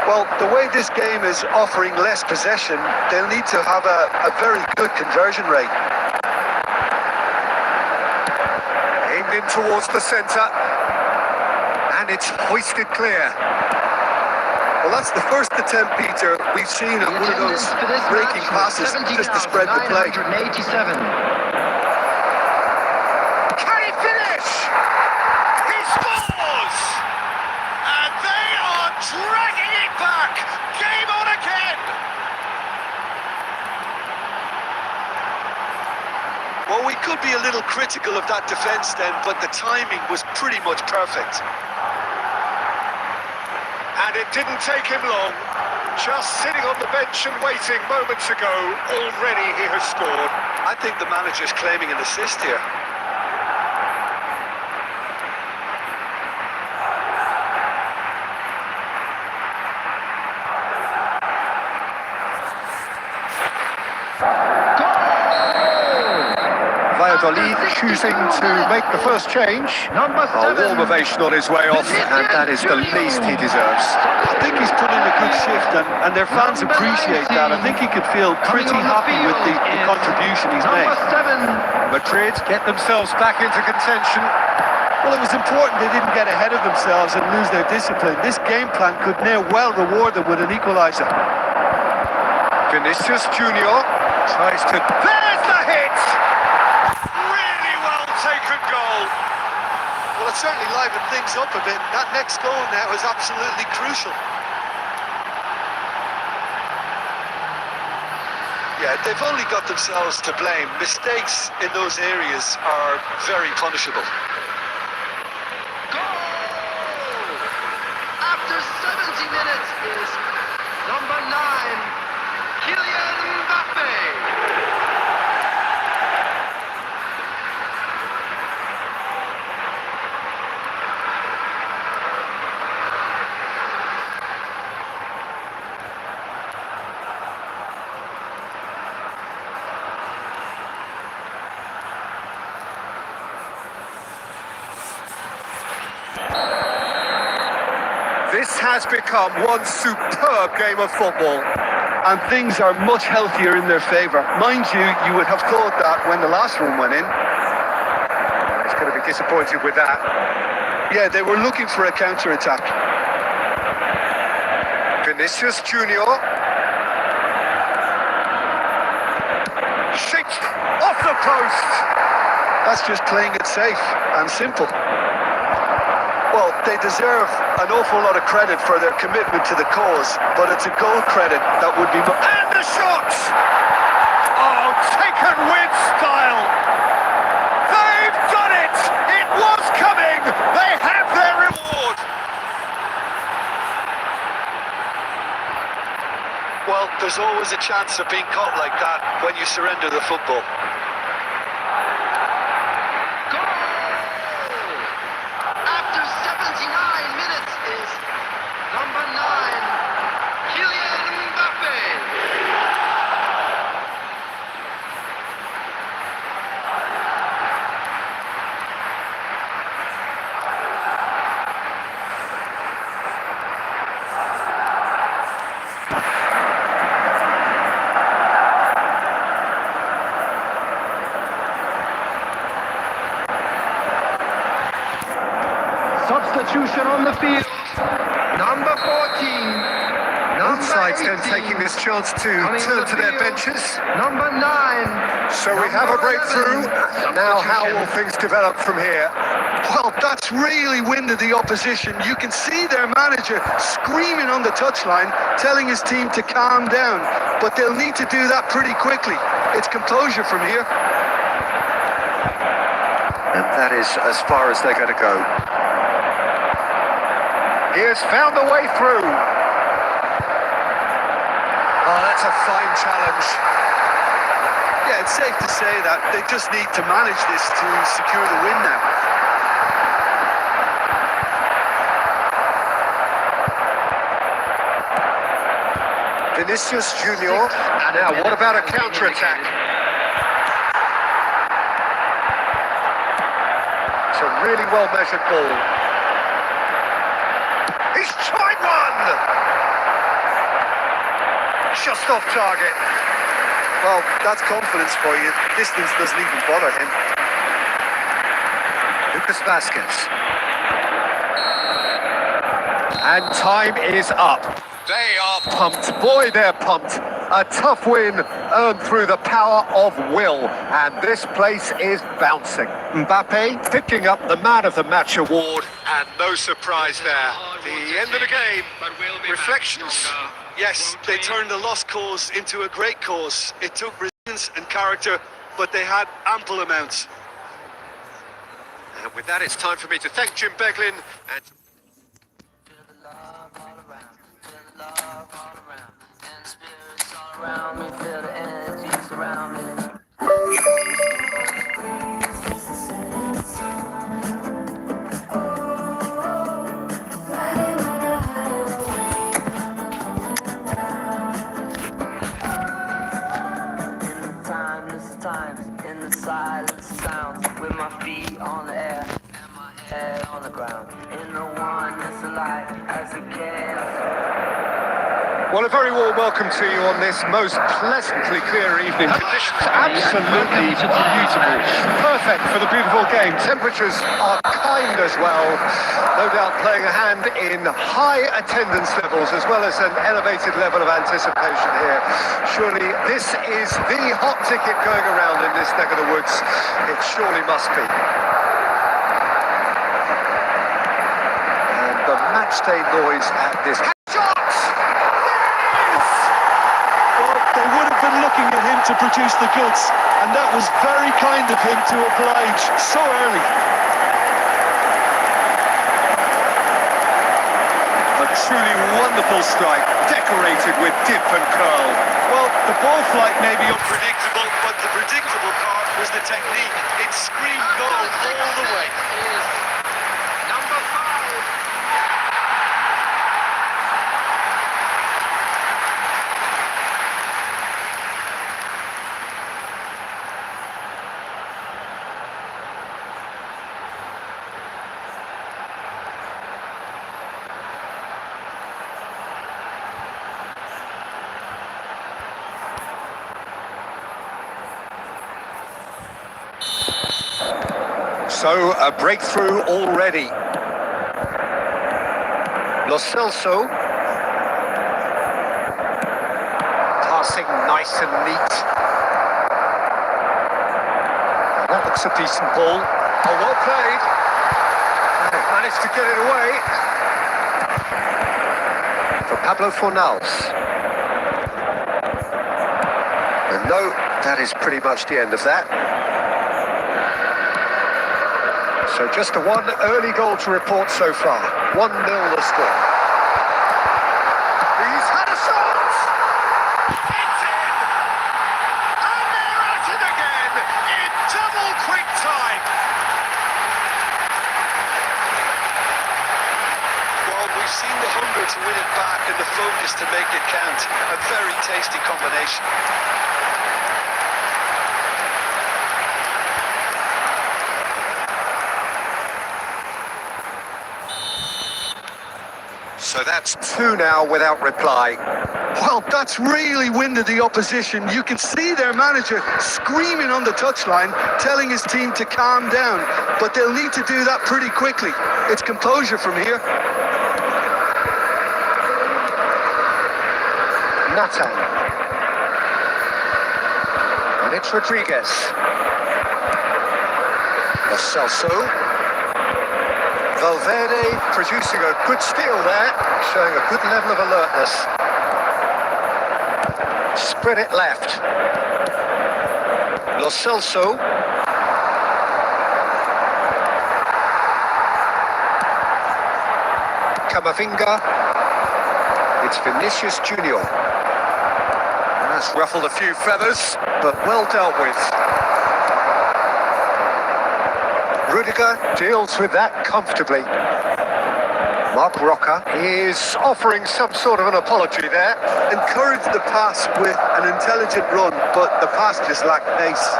Well, the way this game is offering less possession, they'll need to have a very good conversion rate. Aimed in towards the centre. And it's hoisted clear. Well, that's the first attempt, Peter, we've seen at one of those breaking passes just to spread the play. 70,987. Can he finish? He scores! And they are dragging it back. Game on again. Well, we could be a little critical of that defence then, but the timing was pretty much perfect. And it didn't take him long. Just sitting on the bench and waiting moments ago, already he has scored. I think the manager's claiming an assist here. Valladolid choosing to make the first change. Number A warm 7. ovation on his way off, and that is the least he deserves. I think he's put in a good shift, and their fans appreciate that. I think he could feel pretty happy with the contribution he's made. Number 7. Madrid get themselves back into contention. Well, it was important they didn't get ahead of themselves and lose their discipline. This game plan could now well reward them with an equaliser. Vinicius Junior tries to... There's the hit! Really well taken goal. Well, it certainly livened things up a bit. That next goal now is absolutely crucial. Yeah, they've only got themselves to blame. Mistakes in those areas are very punishable. Goal! After 70 minutes is number 9, Kylian Mbappe. This has become one superb game of football. And things are much healthier in their favour. Mind you, you would have thought that when the last one went in. He's going to be disappointed with that. Yeah, they were looking for a counter-attack. Vinicius Junior. Shit! Off the post! That's just playing it safe and simple. Well, they deserve an awful lot of credit for their commitment to the cause, but it's a goal credit that would be... And the shot! Oh, taken with style! They've done it! It was coming! They have their reward! Well, there's always a chance of being caught like that when you surrender the football. After 79 minutes is number 9, Kylian Mbappe. Substitution on the field. Number 14. Both sides then 18. taking this chance to Coming turn on the to their field. benches. Number 9. So we have a breakthrough. Now how will things develop from here? Well, that's really winded the opposition. You can see their manager screaming on the touchline, telling his team to calm down. But they'll need to do that pretty quickly. It's composure from here. And that is as far as they're going to go. He has found the way through. Oh, that's a fine challenge. Yeah, it's safe to say that they just need to manage this to secure the win now. Vinicius Junior. Now, what about a counter-attack? It's a really well-measured ball. He's tried one! just off target. Well, that's confidence for you. Distance doesn't even bother him. Lucas Vasquez. And time is up. They are pumped. Boy, they're pumped. A tough win earned through the power of will. And this place is bouncing. Mbappe picking up the Man of the Match award. And no surprise there. The end of the game. Reflections. Yes, they turned a lost cause into a great cause. It took resilience and character, but they had ample amounts. And with that, it's time for me to thank Jim Beglin and... Feel the love all around, feel the love all around, and spirits all around me, feel the energy surround me. In the timeless times, in the silent sounds, with my feet on the air and my head on the ground, in the oneness of light as the chaos. Well, a very warm welcome to you on this most pleasantly clear evening. Conditions absolutely beautiful. Perfect for the beautiful game. Temperatures are kind as well. No doubt playing a hand in high attendance levels as well as an elevated level of anticipation here. Surely this is the hot ticket going around in this neck of the woods. It surely must be. And the matchday noise at this... They would have been looking at him to produce the goods, and that was very kind of him to oblige so early. A truly wonderful strike, decorated with dip and curl. Well, the ball flight may be unpredictable, but the predictable part was the technique. It screamed goal all the way. Number 5. So, a breakthrough already. Lo Celso. Passing nice and neat. And that looks a decent ball. Oh, well played. And they've managed to get it away. For Pablo Fornals. And no, that is pretty much the end of that. So just the one early goal to report so far. 1-0 the score. He's had a shot! It's in! And they're at it again in double quick time. Well, we've seen the hunger to win it back and the focus to make it count. A very tasty combination. So that's 2 now without reply. Well, that's really winded the opposition. You can see their manager screaming on the touchline, telling his team to calm down. But they'll need to do that pretty quickly. It's composure from here. Nathan. And it's Rodriguez. Lo Celso. Valverde producing a good steal there, showing a good level of alertness. Spread it left. Lo Celso. Camavinga. It's Vinicius Junior. That's ruffled a few feathers, but well dealt with. Rudiger deals with that comfortably. Mark Roca is offering some sort of an apology there. Encouraged the pass with an intelligent run, but the pass just lacked pace.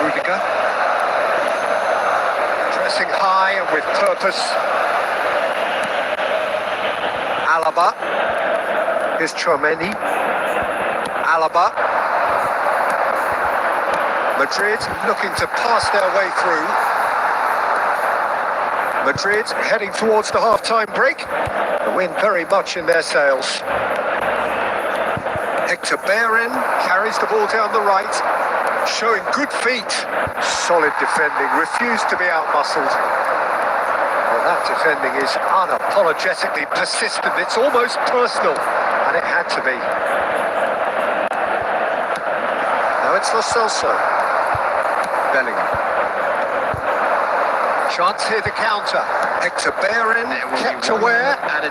Rudiger. Dressing high and with purpose. Alaba. Here's Chouameni. Alaba. Madrid looking to pass their way through. Madrid heading towards the half-time break. The wind very much in their sails. Hector Bellerin carries the ball down the right, showing good feet. Solid defending, refused to be out-muscled. Well, that defending is unapologetically persistent. It's almost personal, and it had to be. Now it's Lo Celso. Bellingham. Chance here to counter. Hector Bellerin kept aware, and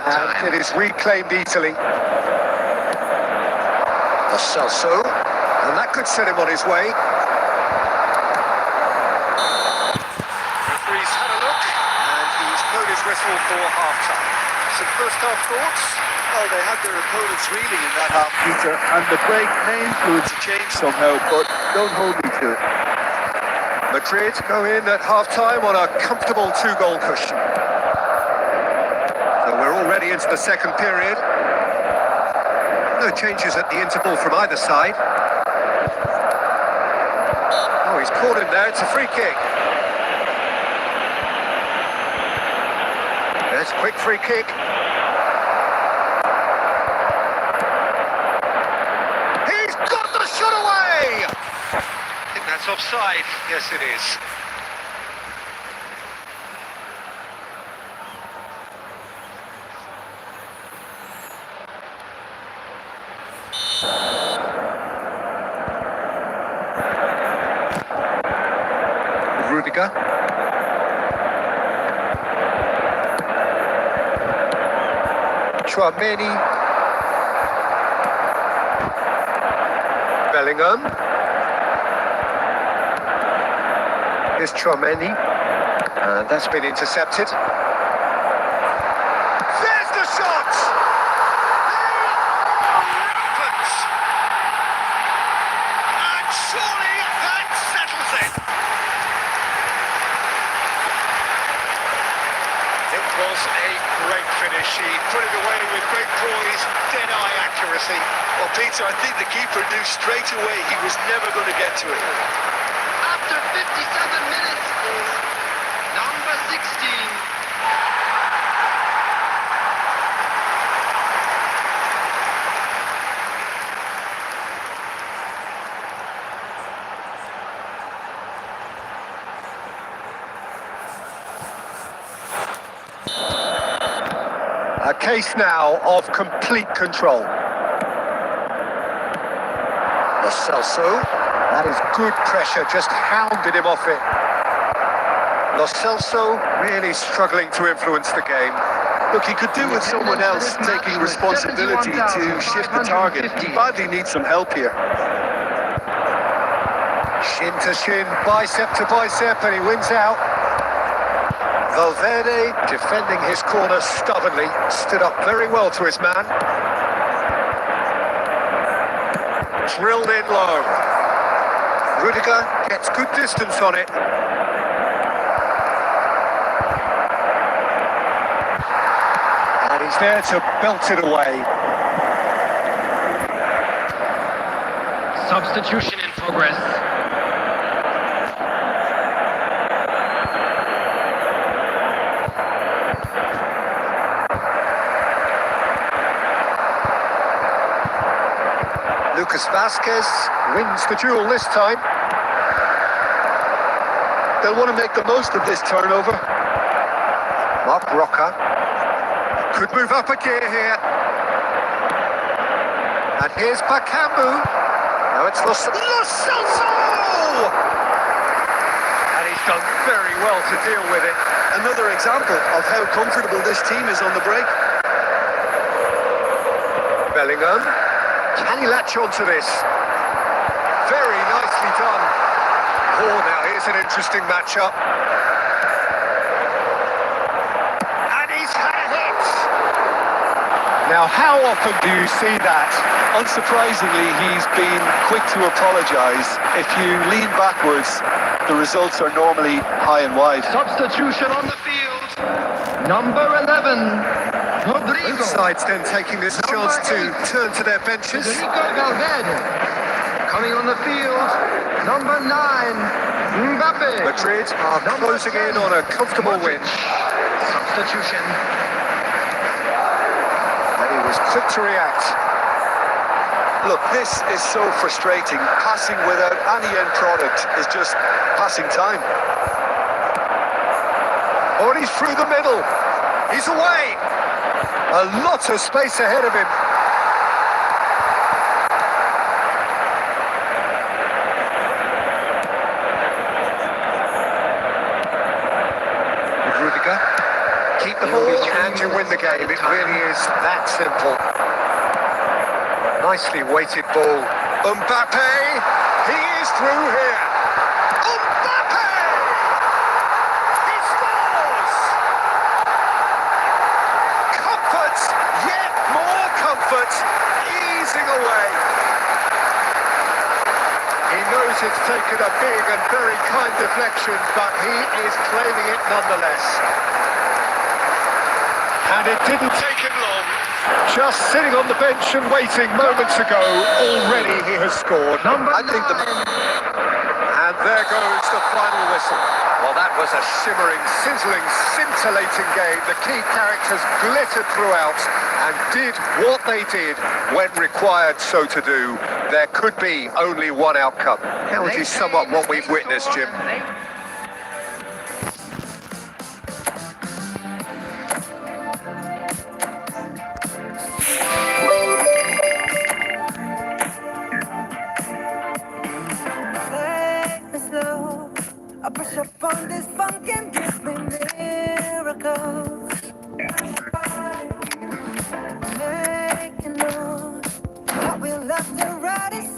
it is reclaimed easily. Lo Celso, and that could set him on his way. Referee's had a look, and he's blown his whistle for half-time. Some first-half thoughts? Well, they had their opponents reeling in that half, Peter, and the break may influence a change somehow, but don't hold me to it. Madrid go in at half-time on a comfortable two-goal cushion. So we're already into the second period. No changes at the interval from either side. Oh, he's caught him there. It's a free kick. There's a quick free kick. He's got the shot away! I think that's offside. Yes, it is. Rudiger. Chouameni. Bellingham. Here's Chouameni. And that's been intercepted. There's the shot! Rampant! And surely that settles it! It was a great finish. He put it away with great poise, dead-eye accuracy. Well, Peter, I think the keeper knew straight away he was never going to get to it. After 57 minutes is number 16. A case now of complete control. Lo Celso, that is good pressure, just hounded him off it. Lo Celso really struggling to influence the game. Look, he could do with someone else taking responsibility to shift the target. He badly needs some help here. Shin to shin, bicep to bicep, and he wins out. Valverde, defending his corner stubbornly, stood up very well to his man. Drilled in low. Rudiger gets good distance on it. And he's there to belt it away. Substitution in progress. Lucas Vazquez wins the duel this time. They'll want to make the most of this turnover. Mark Roca could move up a gear here. And here's Bakambu. Now it's Lo Celso! And he's done very well to deal with it. Another example of how comfortable this team is on the break. Bellingham. Can he latch onto this? Very nicely done. Oh, now here's an interesting matchup. And he's had a hit. Now, how often do you see that? Unsurprisingly, he's been quick to apologise. If you lean backwards, the results are normally high and wide. Substitution on the field. Number 11, Rodrigo. Both sides then taking this chance to turn to their benches. Federico Valverde. Coming on the field, number 9, Mbappe. Madrid are closing in on a comfortable win. Substitution. And he was quick to react. Look, this is so frustrating. Passing without any end product is just passing time. Oh, and he's through the middle. He's away. A lot of space ahead of him. Rudiger. Keep the ball and you win the game. It really is that simple. Nicely weighted ball. Mbappe. He is through here. Mbappe! He scores! Comfort, yet more comfort, easing away. He knows it's taken a big and very kind deflection, but he is claiming it nonetheless. And it didn't take him long. Just sitting on the bench and waiting moments ago, already he has scored. Number 9. And there goes the final whistle. Well, that was a shimmering, sizzling, scintillating game. The key characters glittered throughout and did what they did when required so to do. There could be only one outcome. How would you sum up what we've witnessed, Jim? Take me slow. I push up on this funk and give me miracles. Make you know how we love to ride it.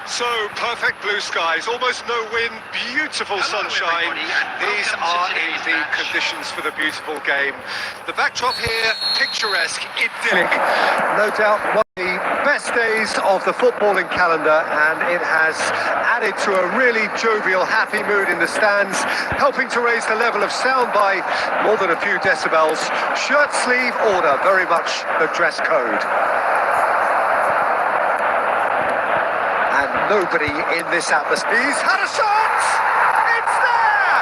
So, perfect blue skies, almost no wind, beautiful sunshine. These are indeed conditions for the beautiful game. The backdrop here, picturesque, idyllic. No doubt one of the best days of the footballing calendar, and it has added to a really jovial, happy mood in the stands, helping to raise the level of sound by more than a few decibels. Shirt sleeve order, very much the dress code. Nobody in this atmosphere. He's had a shot! It's there!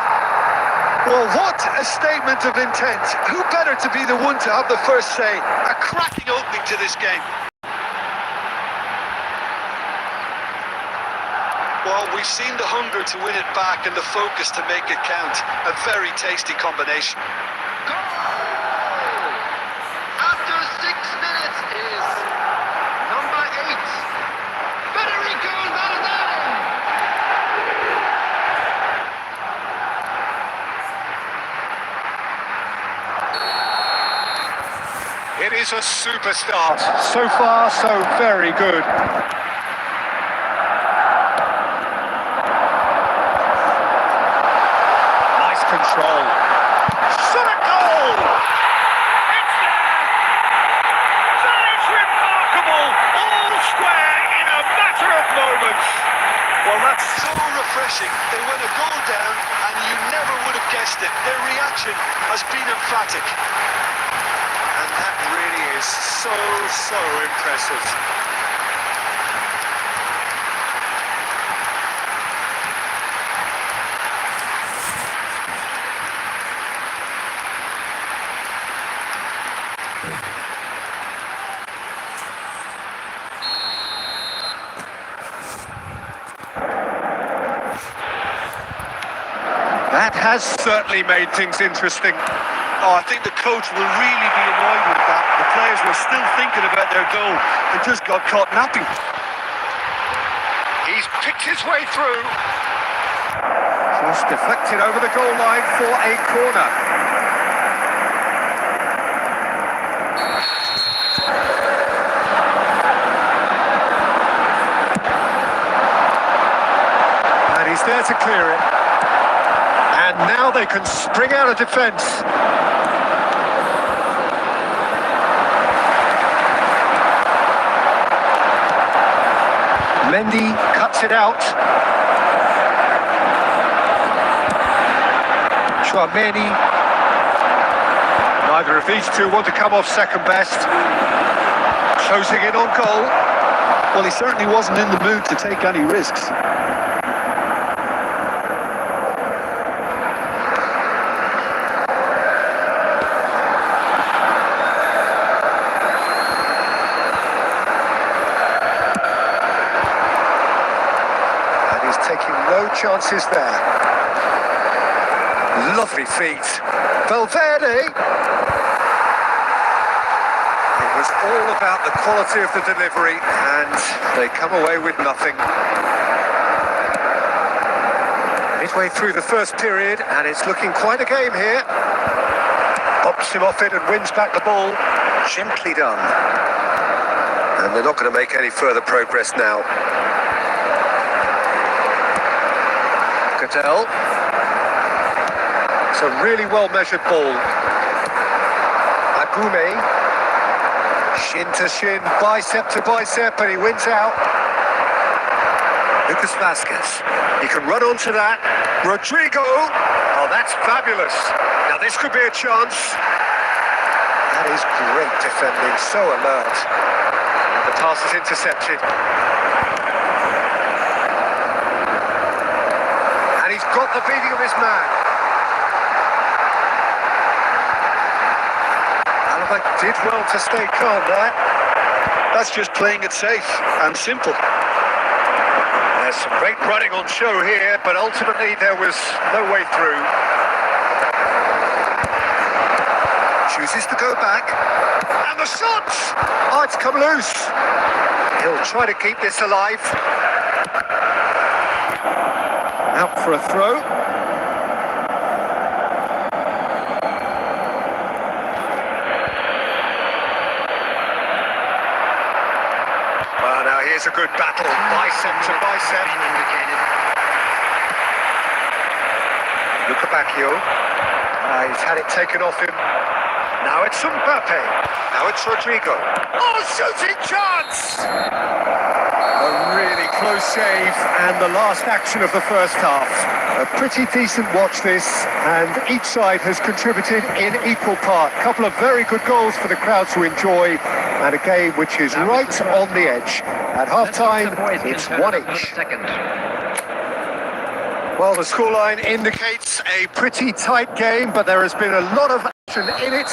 Well, what a statement of intent. Who better to be the one to have the first say? A cracking opening to this game. Well, we've seen the hunger to win it back and the focus to make it count. A very tasty combination. Goal! After 6 minutes is number 8, Federico Valverde. It is a super start. So far, so very good. Nice control. Shot a goal! It's there! That is remarkable! All square in a matter of moments. Well, that's so refreshing. They went a goal down and you never would have guessed it. Their reaction has been emphatic. And that really is so impressive. That has certainly made things interesting. Oh, I think the coach will really be annoyed with that. The players were still thinking about their goal. They just got caught napping. He's picked his way through. Cross deflected over the goal line for a corner. And he's there to clear it. now they can spring out of defence. Mendy cuts it out. Chouameni. Neither of these two want to come off second best. Closing in on goal. Well, he certainly wasn't in the mood to take any risks. And he's taking no chances there. Lovely feet. Valverde. It was all about the quality of the delivery, and they come away with nothing. Midway through the first period, and it's looking quite a game here. Pops him off it and wins back the ball. Gently done. And they're not going to make any further progress now. Cattell. It's a really well-measured ball. Agume. Shin to shin, bicep to bicep, and he wins out. Lucas Vasquez. He can run onto that. Rodrigo. Oh, that's fabulous. Now this could be a chance. That is great defending, so alert. And the pass is intercepted. And he's got the beating of his man. Alaba did well to stay calm there. That's just playing it safe and simple. There's some great running on show here, but ultimately there was no way through. Chooses to go back. And the shot! Oh, it's come loose. He'll try to keep this alive. Out for a throw. Well, now here's a good battle, bicep to bicep. Luka Bacchio. He's had it taken off him. Now it's Mbappe. Now it's Rodrigo. Oh, shooting chance! A really close save, and the last action of the first half. A pretty decent watch this, and each side has contributed in equal part. A couple of very good goals for the crowd to enjoy, and a game which is right on the edge. At half-time, it's 1-each. Well, the scoreline indicates a pretty tight game, but there has been a lot of action in it,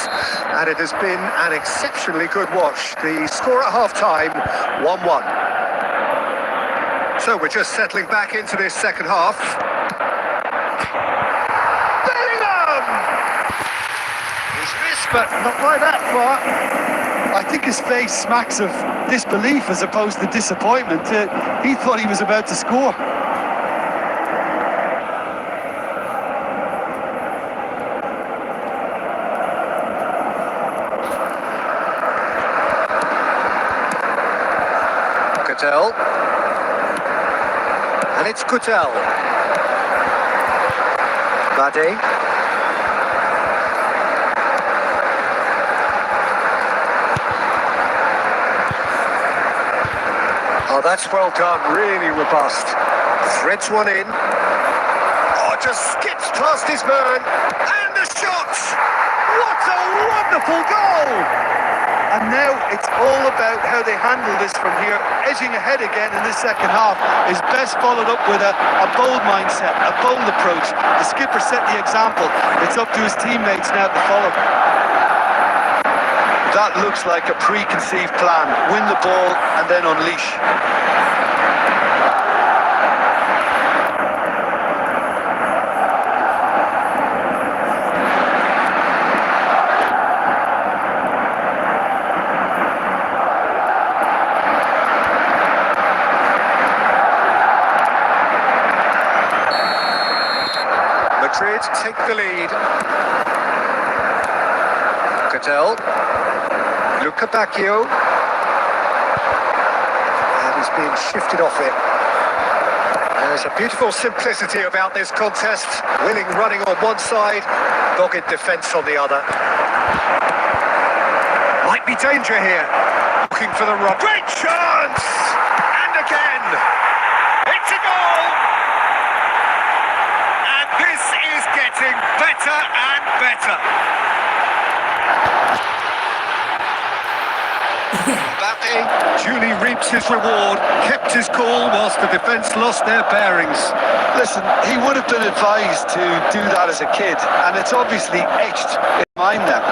and it has been an exceptionally good watch. The score at half-time, 1-1. So we're just settling back into this second half. Bellingham! He's missed, but not by that far. I think his face smacks of disbelief as opposed to disappointment. He thought he was about to score. Cattell. And it's Cattell. Bade. Oh, that's well done, really robust. Threads one in. Oh, just skips past his man. And the shot! What a wonderful goal! And now it's all about how they handle this from here. Edging ahead again in this second half is best followed up with a bold mindset, a bold approach. The skipper set the example. It's up to his teammates now to follow. That looks like a preconceived plan. Win the ball and then unleash. Madrid take the lead. Cattell. Luka Bacchio. And he's being shifted off it. There's a beautiful simplicity about this contest. Willing running on one side, dogged defence on the other. Might be danger here. Looking for the run. Great chance! And again! It's a goal! And this is getting better and better. Mbappe duly reaps his reward, kept his cool whilst the defence lost their bearings. Listen, he would have been advised to do that as a kid, and it's obviously etched in mind now.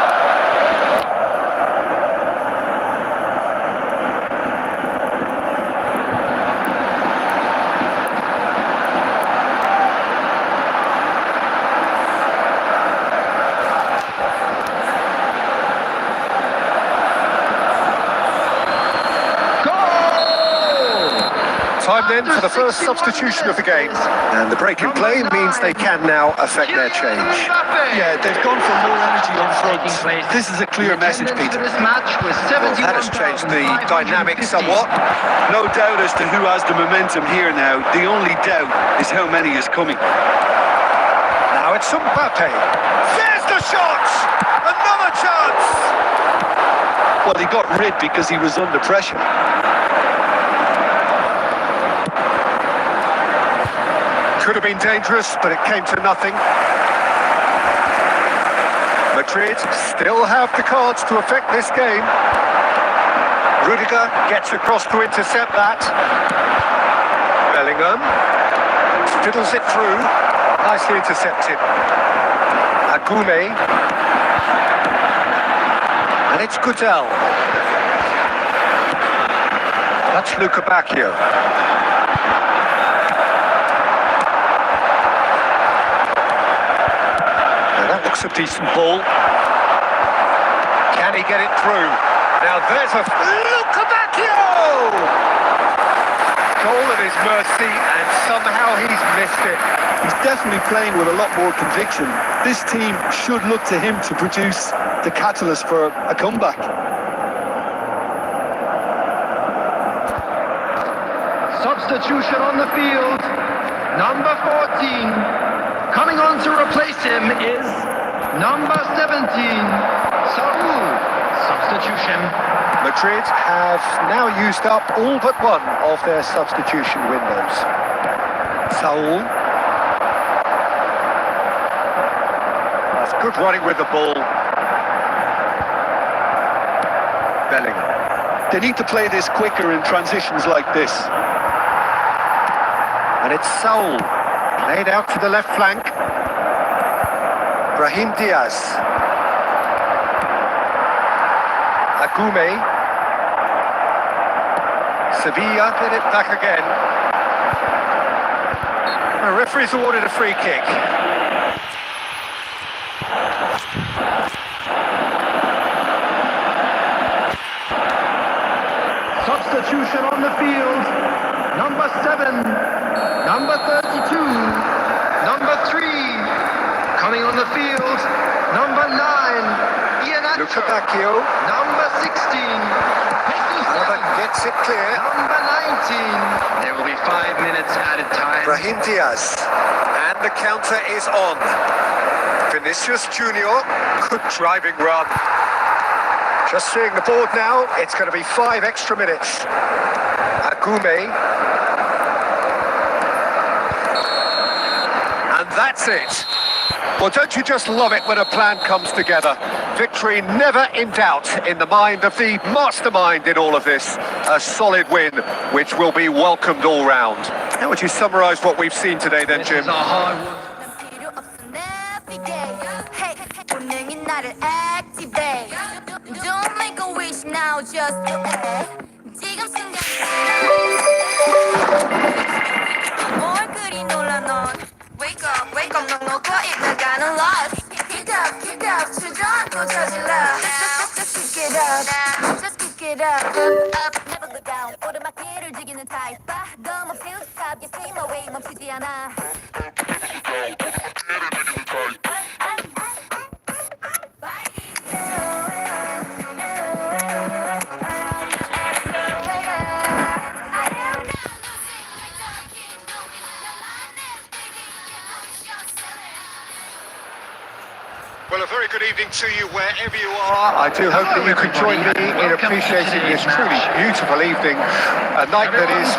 Time then for the first substitution of the game. And the break in play means they can now affect their change. Yeah, they've gone for more energy on front. This is a clear message, Peter. This match was Well, that has changed the dynamic somewhat. No doubt as to who has the momentum here now. The only doubt is how many is coming. Now it's Mbappe. There's the shot! Another chance! Well, he got rid because he was under pressure. Could have been dangerous, but it came to nothing. Madrid still have the cards to affect this game. Rudiger gets across to intercept that. Bellingham fiddles it through. Nicely intercepted. Agume. And it's Gutel. That's Luca Bacchio. That looks a decent ball. Can he get it through? Now there's a Luca Bacchio! Goal at his mercy, and somehow he's missed it. He's definitely playing with a lot more conviction. This team should look to him to produce the catalyst for a comeback. Substitution on the field. Number 14. Coming on to replace him is number 17. Saul. Substitution. Madrid have now used up all but one of their substitution windows. Saul. That's good running with the ball. Bellingham. They need to play this quicker in transitions like this. And it's Saul. Played out to the left flank. Brahim Diaz. Agume. Sevilla get it back again. The referee's awarded a free kick. Substitution on the field. Number 7. Number 32. Number 3. Coming on the field. Number 9. Luca Bacchio. Number 16. Another gets it clear. Number 19. There will be 5 minutes added time. Brahim Diaz. And the counter is on. Vinicius Junior. Good driving run. Just seeing the board now, it's going to be 5 extra minutes. Agume. And that's it. Well, don't you just love it when a plan comes together? Victory never in doubt in the mind of the mastermind in all of this. A solid win, which will be welcomed all round. How would you summarise what we've seen today then, This Jim? is a hard one. Don't make a wish now, just do it. 지금 순간 얼굴이 놀라 넌 Wake up, 넌 놓고 있다가는 lost Kick up, 주전 또 찾을라 Just pick it up, just pick it up never look down 오르막길을 즐기는 타입 너무 feel the top, you see my way 멈추지 않아 evening to you wherever you are. I do hope that you can join me in appreciating this truly beautiful evening. A night that is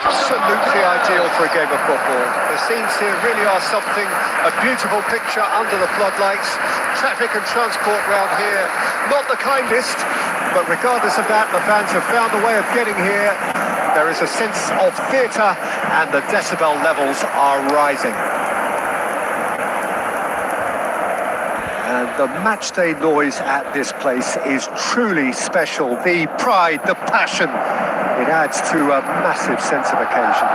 absolutely ideal for a game of football. The scenes here really are something, a beautiful picture under the floodlights. Traffic and transport round here, not the kindest, but regardless of that, the fans have found a way of getting here. There is a sense of theatre and the decibel levels are rising. And the matchday noise at this place is truly special. The pride, the passion, it adds to a massive sense of occasion.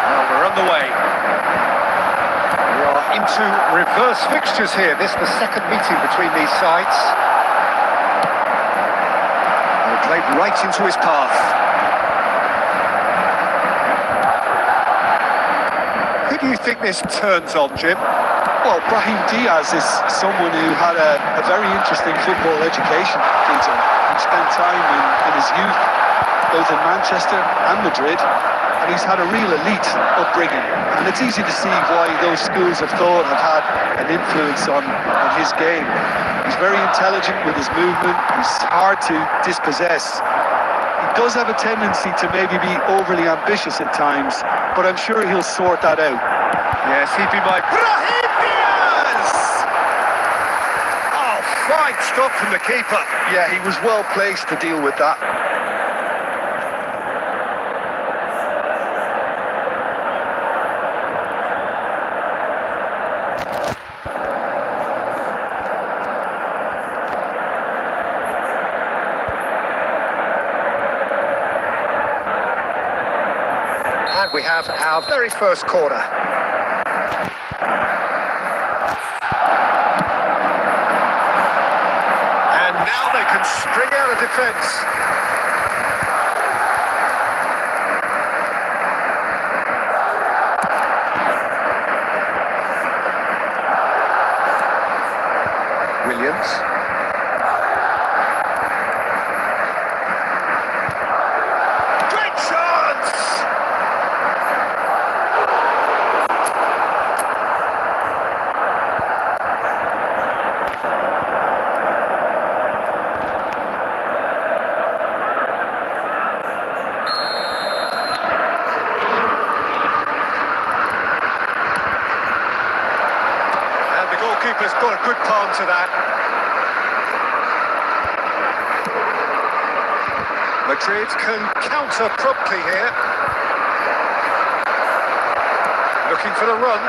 Well, we're on the way. We are into reverse fixtures here. This is the second meeting between these sides. Played right into his path. Who do you think this turns on, Jim? Well, Brahim Diaz is someone who had a very interesting football education, Peter. He spent time in his youth, both in Manchester and Madrid, and he's had a real elite upbringing. And it's easy to see why those schools of thought have had an influence on his game. He's very intelligent with his movement, he's hard to dispossess. He does have a tendency to maybe be overly ambitious at times, but I'm sure he'll sort that out. Yes, he'd be my Brahim Diaz! Oh, fine stop from the keeper. Yeah, he was well placed to deal with that. And we have our very first corner. And now they can spring out of defence. Williams. Great chance! Goalkeeper's got a good palm to that. Madrid can counter promptly here. Looking for the run.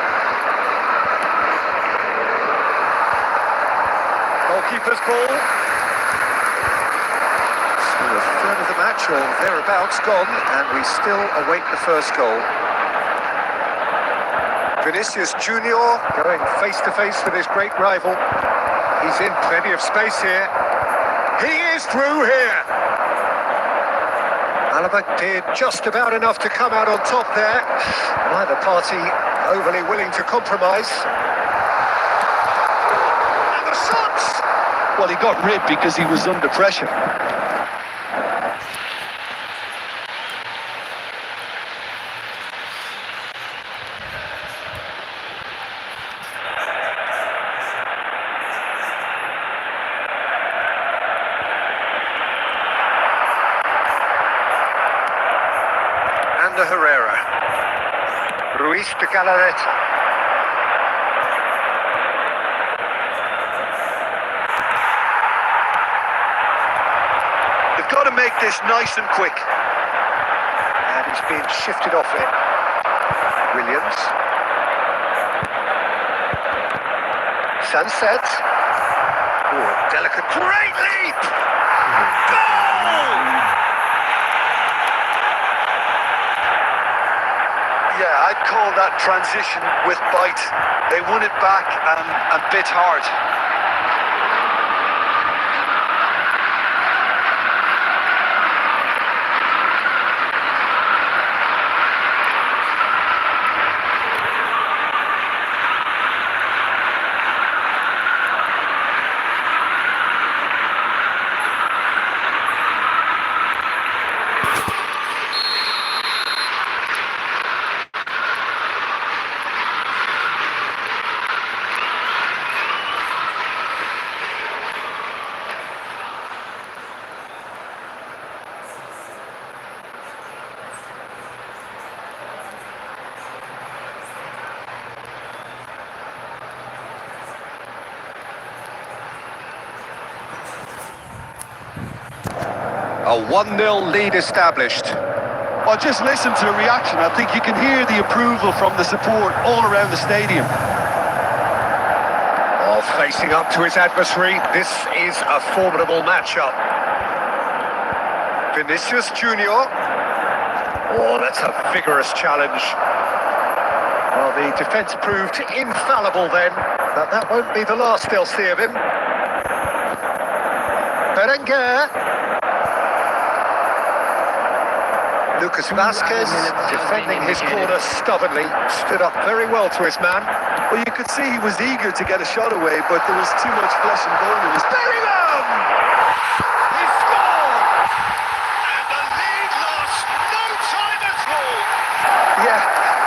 Goalkeeper's ball. Still a third of the match or thereabouts gone, and we still await the first goal. Vinicius Junior going face-to-face with his great rival. He's in plenty of space here. He is through here. Alaba did just about enough to come out on top there. Neither party overly willing to compromise. And the shots! Well, he got rid because he was under pressure. Herrera. Ruiz de Galarreta. They've got to make this nice and quick. And he's being shifted off it. Williams. Sunset. Oh, delicate. Great leap! Goal! Yeah, I'd call that transition with bite. They won it back and bit hard. A 1-0 lead established. Well, just listen to the reaction. I think you can hear the approval from the support all around the stadium. Oh, facing up to his adversary, this is a formidable matchup. Vinicius Junior. Oh, that's a vigorous challenge. Well, the defence proved infallible then, but that won't be the last they'll see of him. Berenguer. Lucas Vasquez, defending his corner stubbornly, stood up very well to his man. Well, you could see he was eager to get a shot away, but there was too much flesh and bone in his... Bellingham! He scored! And the lead lost no time at all. Yeah,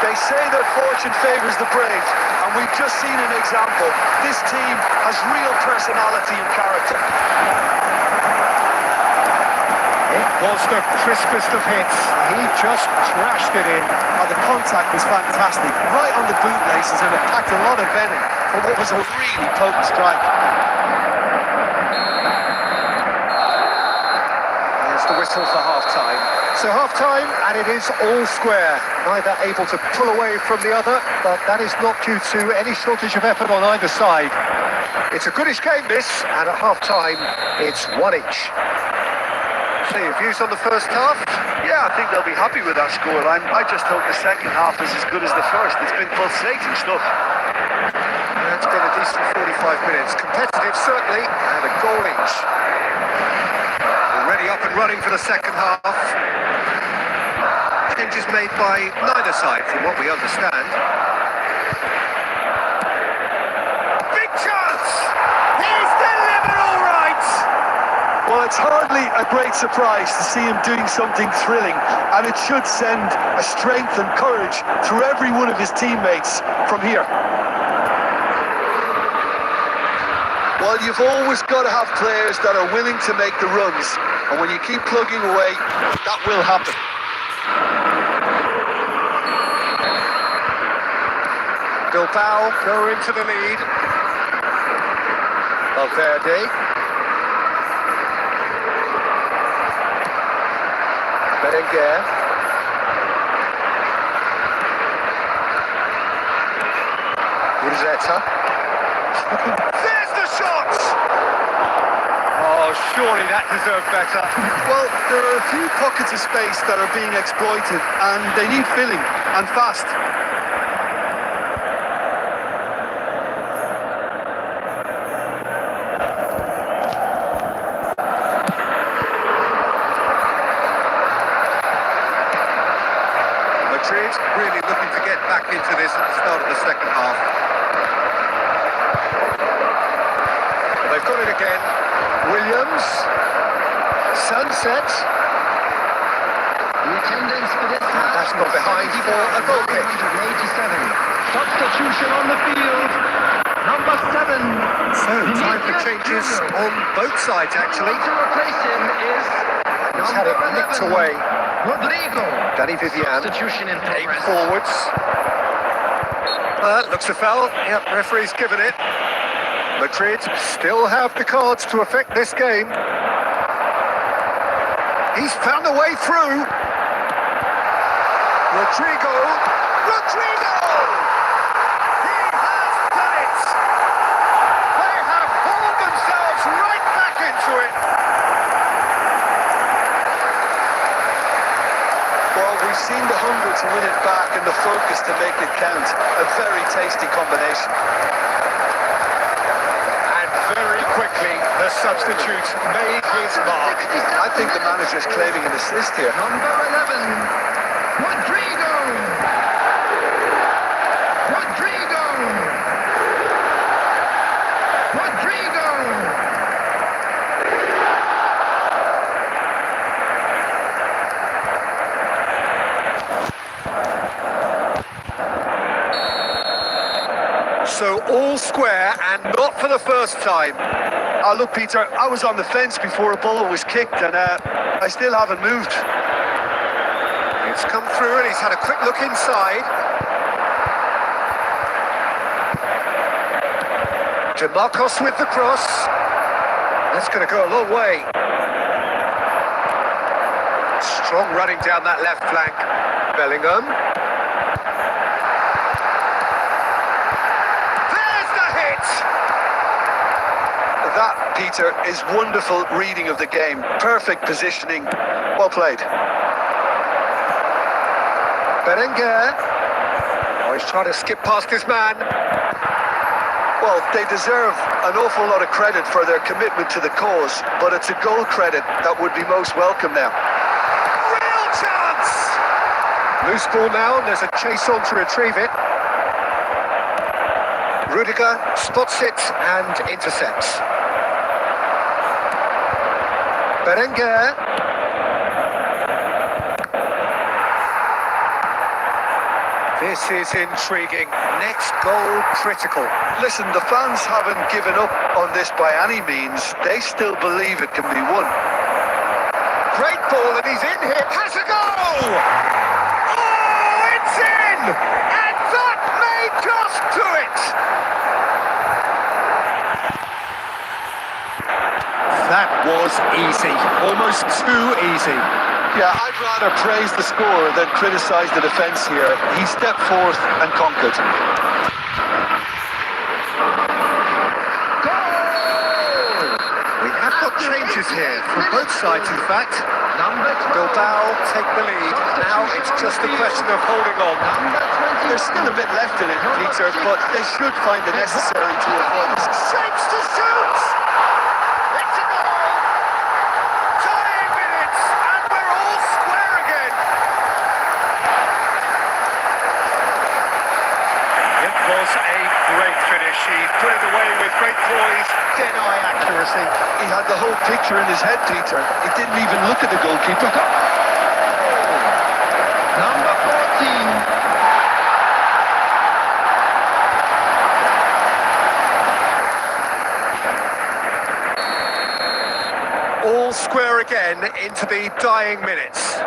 they say that fortune favours the brave, and we've just seen an example. This team has real personality and character. It was the crispest of hits. He just trashed it in. Oh, the contact was fantastic, right on the bootlaces, and it packed a lot of venom for what was a really potent strike. Here's the whistle for half-time. So half-time, and it is all square. Neither able to pull away from the other, but that is not due to any shortage of effort on either side. It's a goodish game, this, and at half-time, it's one each. So your views on the first half? Yeah, I think they'll be happy with that scoreline. I just hope the second half is as good as the first. It's been pulsating stuff. It's been a decent 45 minutes. Competitive, certainly, and a goal each. Already up and running for the second half. Changes made by neither side, from what we understand. Big chance! He's delivered all right! Well, it's hardly a great surprise to see him doing something thrilling, and it should send a strength and courage through every one of his teammates from here. Well, you've always got to have players that are willing to make the runs, and when you keep plugging away, that will happen. Bilbao go into the lead. Valverde. Berenguer. Rosetta. There's the shot! Oh, surely that deserved better. Well, there are a few pockets of space that are being exploited, and they need filling, and fast. Madrid really looking to get back into this at the start of the second half. Well, they've got it again. Williams. Sunset. The attendance for this match. That's got behind for a goal kick. 87. Substitution on the field. Number 7. So, time for changes on both sides, actually. To replace him is He's had it nicked away. Rodrigo. Danny Vivian. Substitution in Aim progress. forwards. Looks a foul. Yep, referee's given it. Madrid still have the cards to affect this game. He's found a way through. Rodrigo. Rodrigo! He has done it! They have hauled themselves right back into it. Well, we've seen the hunger to win it back and the focus to make it count. A very tasty combination. And very quickly, the substitute made his mark. I think the manager's claiming an assist here. Number 11. Rodrigo. Rodrigo. Rodrigo. So all square and not for the first time. Oh, look, Peter, I was on the fence before a ball was kicked, and I still haven't moved. It's come through and he's had a quick look inside. DeMarcos with the cross. That's going to go a long way. Strong running down that left flank. Bellingham. There's the hit! That, Peter, is wonderful reading of the game. Perfect positioning. Well played. Berenguer. Oh, he's trying to skip past his man. Well, they deserve an awful lot of credit for their commitment to the cause, but it's a goal credit that would be most welcome now. Real chance! Loose ball now, and there's a chase on to retrieve it. Rudiger spots it and intercepts. Berenguer. This is intriguing. Next goal critical. Listen, the fans haven't given up on this by any means. They still believe it can be won. Great ball, and he's in here. Has a goal! Oh, it's in! And that may just do it! That was easy. Almost too easy. Yeah, I'd rather praise the scorer than criticise the defence here. He stepped forth and conquered. Goal! We have got changes here from both sides, in fact. Bilbao take the lead. Now it's just a question of holding on. There's still a bit left in it, Peter, but they should find the necessary to avoid. Shapes to shoot! It's a goal! Tying minutes, and we're all square again. It was a great finish. He put it away with great poise, dead-eye accuracy. He had the whole picture in his head, Peter. He didn't even look at the goalkeeper. Number 14. All square again into the dying minutes.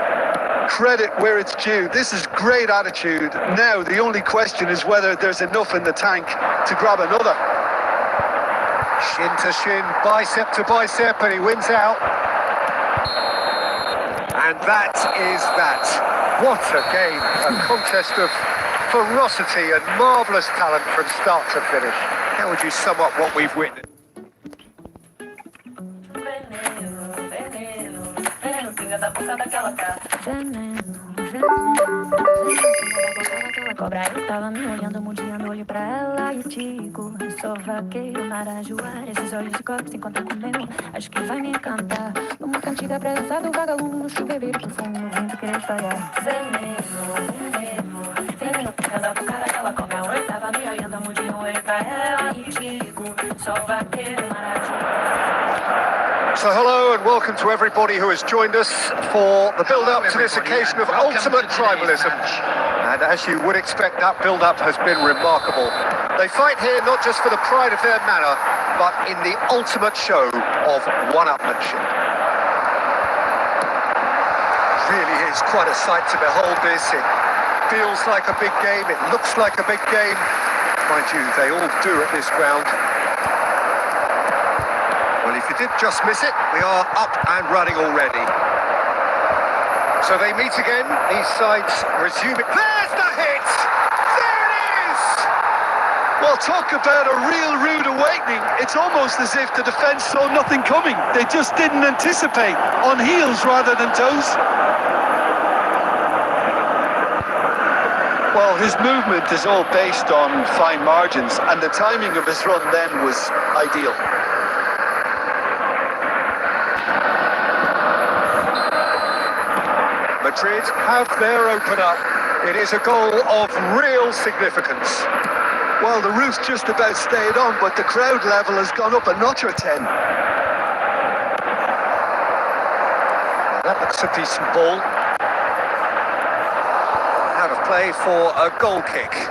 Credit where it's due. This is great attitude. Now, the only question is whether there's enough in the tank to grab another. Shin to shin, bicep to bicep, and he wins out. And that is that. What a game. A contest of ferocity and marvellous talent from start to finish. How would you sum up what we've witnessed? Cobra, eu tava me olhando, mudinha no olho pra ela e digo: sou vaqueiro, marajoara, esses olhos de copo se encontram com o meu. Acho que vai me encantar. Numa cantiga pressa do vagalume, chuveiro que fumo, no vento querer falhar. Veneno, ela do cara que ela come. Eu tava me olhando, mudinha no olho pra ela e digo: sou vaqueiro, marajoara. So hello and welcome to everybody who has joined us for the build-up to this occasion of ultimate tribalism. And as you would expect, that build-up has been remarkable. They fight here not just for the pride of their manor, but in the ultimate show of one-upmanship. Really is quite a sight to behold this. It feels like a big game, it looks like a big game. Mind you, they all do at this ground. Well, if you did just miss it, we are up and running already. So they meet again, these sides resuming. There's the hit! There it is! Well, talk about a real rude awakening. It's almost as if the defence saw nothing coming. They just didn't anticipate. On heels rather than toes. Well, his movement is all based on fine margins, and the timing of his run then was ideal. Madrid have their opener. It is a goal of real significance. Well, the roof's just about stayed on, but the crowd level has gone up a notch or 10. That looks a decent ball. Out of play for a goal kick.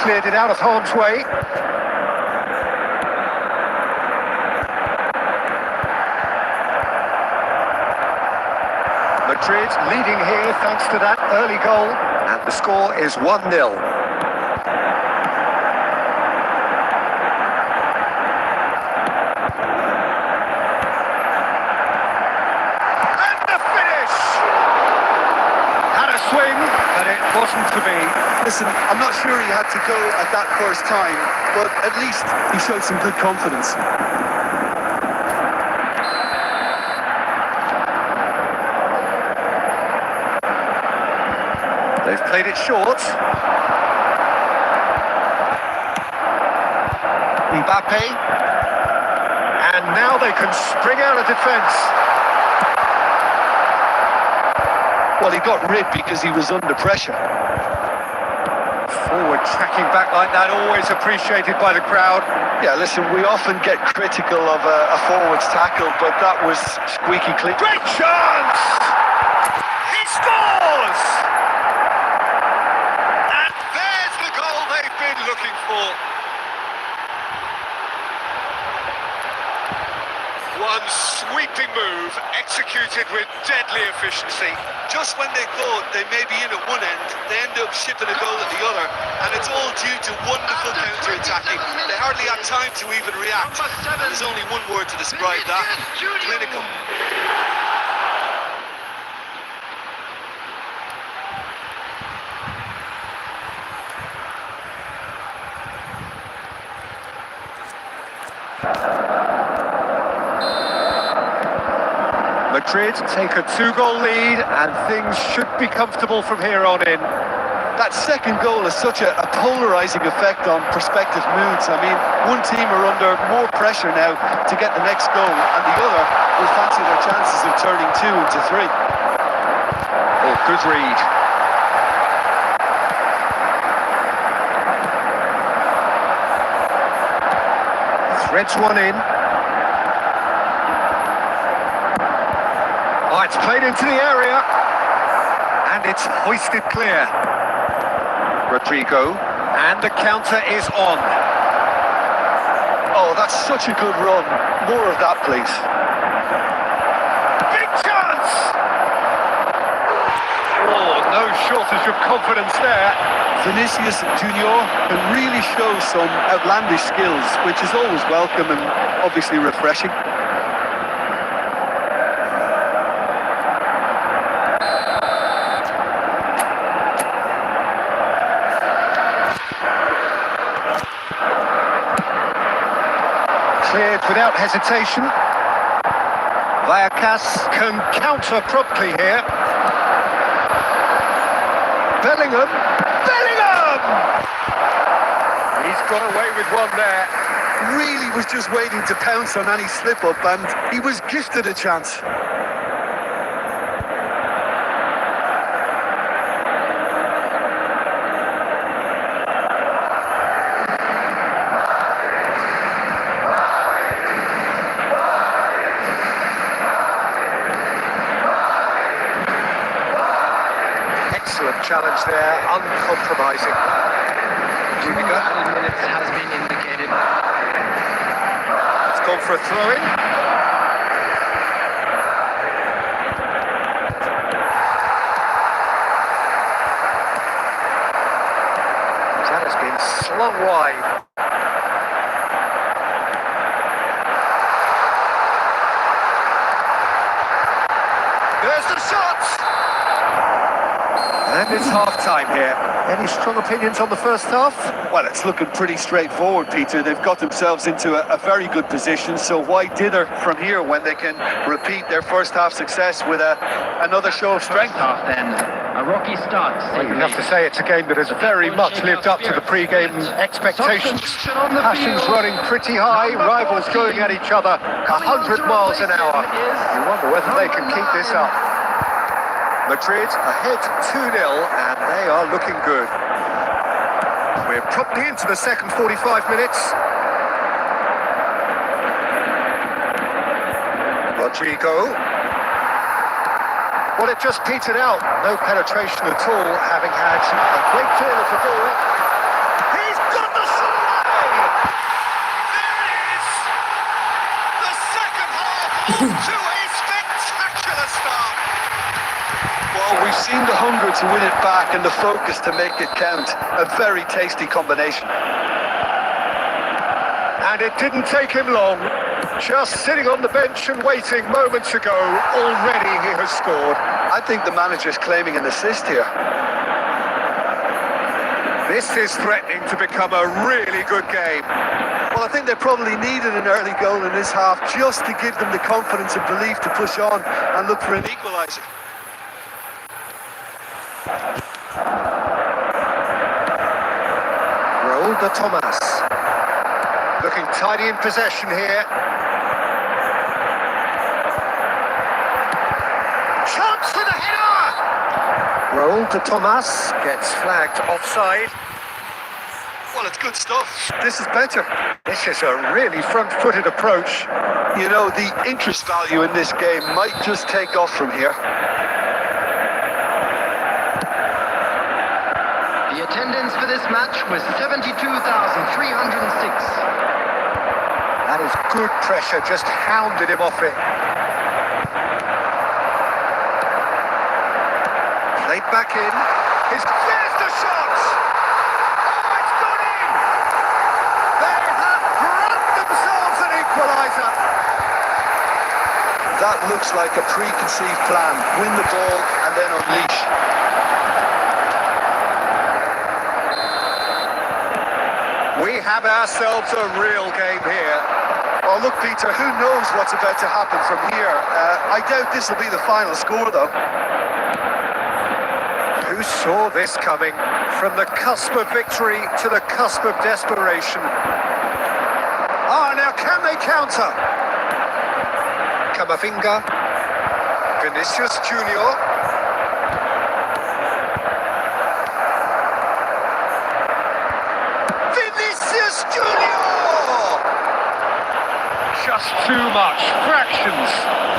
Cleared it out of harm's way. Madrid leading here thanks to that early goal, and the score is 1-0. And the finish! Had a swing, but it wasn't to be. Listen, I'm not sure he had to go at that first time, but at least he showed some good confidence. They've played it short. Mbappe. And now they can spring out of defence. Well, he got rid because he was under pressure. Forward tracking back like that, always appreciated by the crowd. Yeah, listen, we often get critical of a forward's tackle, but that was squeaky clean. Great chance! He scores! And there's the goal they've been looking for. One sweeping move, executed with deadly efficiency. Just when they thought they may be in at one end, they end up shipping a goal at the other, and it's all due to wonderful counter-attacking. They hardly had time to even react, and there's only one word to describe that: clinical. Madrid take a 2-goal lead, and things should be comfortable from here on in. That second goal has such a polarising effect on prospective moods. I mean, one team are under more pressure now to get the next goal, and the other will fancy their chances of turning 2 into 3. Oh, good read. Threads one in. Oh, it's played into the area, and it's hoisted clear. Rodrigo, and the counter is on. Oh, that's such a good run. More of that, please. Big chance! Oh, no shortage of confidence there. Vinicius Junior can really show some outlandish skills, which is always welcome and obviously refreshing. Cleared without hesitation. Vallecas can counter promptly here. Bellingham! He's got away with one there. Really was just waiting to pounce on any slip-up, and he was gifted a chance. Excellent challenge there, uncompromising. Minutes has been indicated. It's gone for a throw-in. That has been slung wide. There's the shot! And it's half-time here. Any strong opinions on the first half? Well, it's looking pretty straightforward, Peter. They've got themselves into a very good position, so why dither from here when they can repeat their first half success with another show of strength? Half then, a rocky start. Well, you have to say it's a game that has very much lived up to the pre-game expectations. Passions running pretty high, rivals going at each other 100 miles an hour. You wonder whether they can keep this up. Madrid ahead 2-0, and they are looking good. We're promptly into the second 45 minutes. Rodrigo. Well, it just petered out. No penetration at all, having had a great deal of the ball. He's got the shot away! There it is! The second half off to a spectacular start. to win it back and the focus to make it count. A very tasty combination. And it didn't take him long. Just sitting on the bench and waiting moments ago, already he has scored. I think the manager's claiming an assist here. This is threatening to become a really good game. Well, I think they probably needed an early goal in this half just to give them the confidence and belief to push on and look for an equaliser. Raul de Tomas. Looking tidy in possession here. Chance for the header! Raul de Tomas gets flagged offside. Well, it's good stuff. This is better. This is a really front-footed approach. You know, the interest value in this game might just take off from here. The attendance for this match was 72,306. That is good pressure, just hounded him off it. Played back in. There's the shot! Oh, it's gone in! They have grabbed themselves an equaliser. That looks like a preconceived plan. Win the ball and then unleash. We have ourselves a real game here. Oh, look, Peter, who knows what's about to happen from here? I doubt this will be the final score, though. Who saw this coming? From the cusp of victory to the cusp of desperation. Ah, now can they counter? Camavinga. Vinicius Junior. Vinicius Junior! Just too much. Fractions.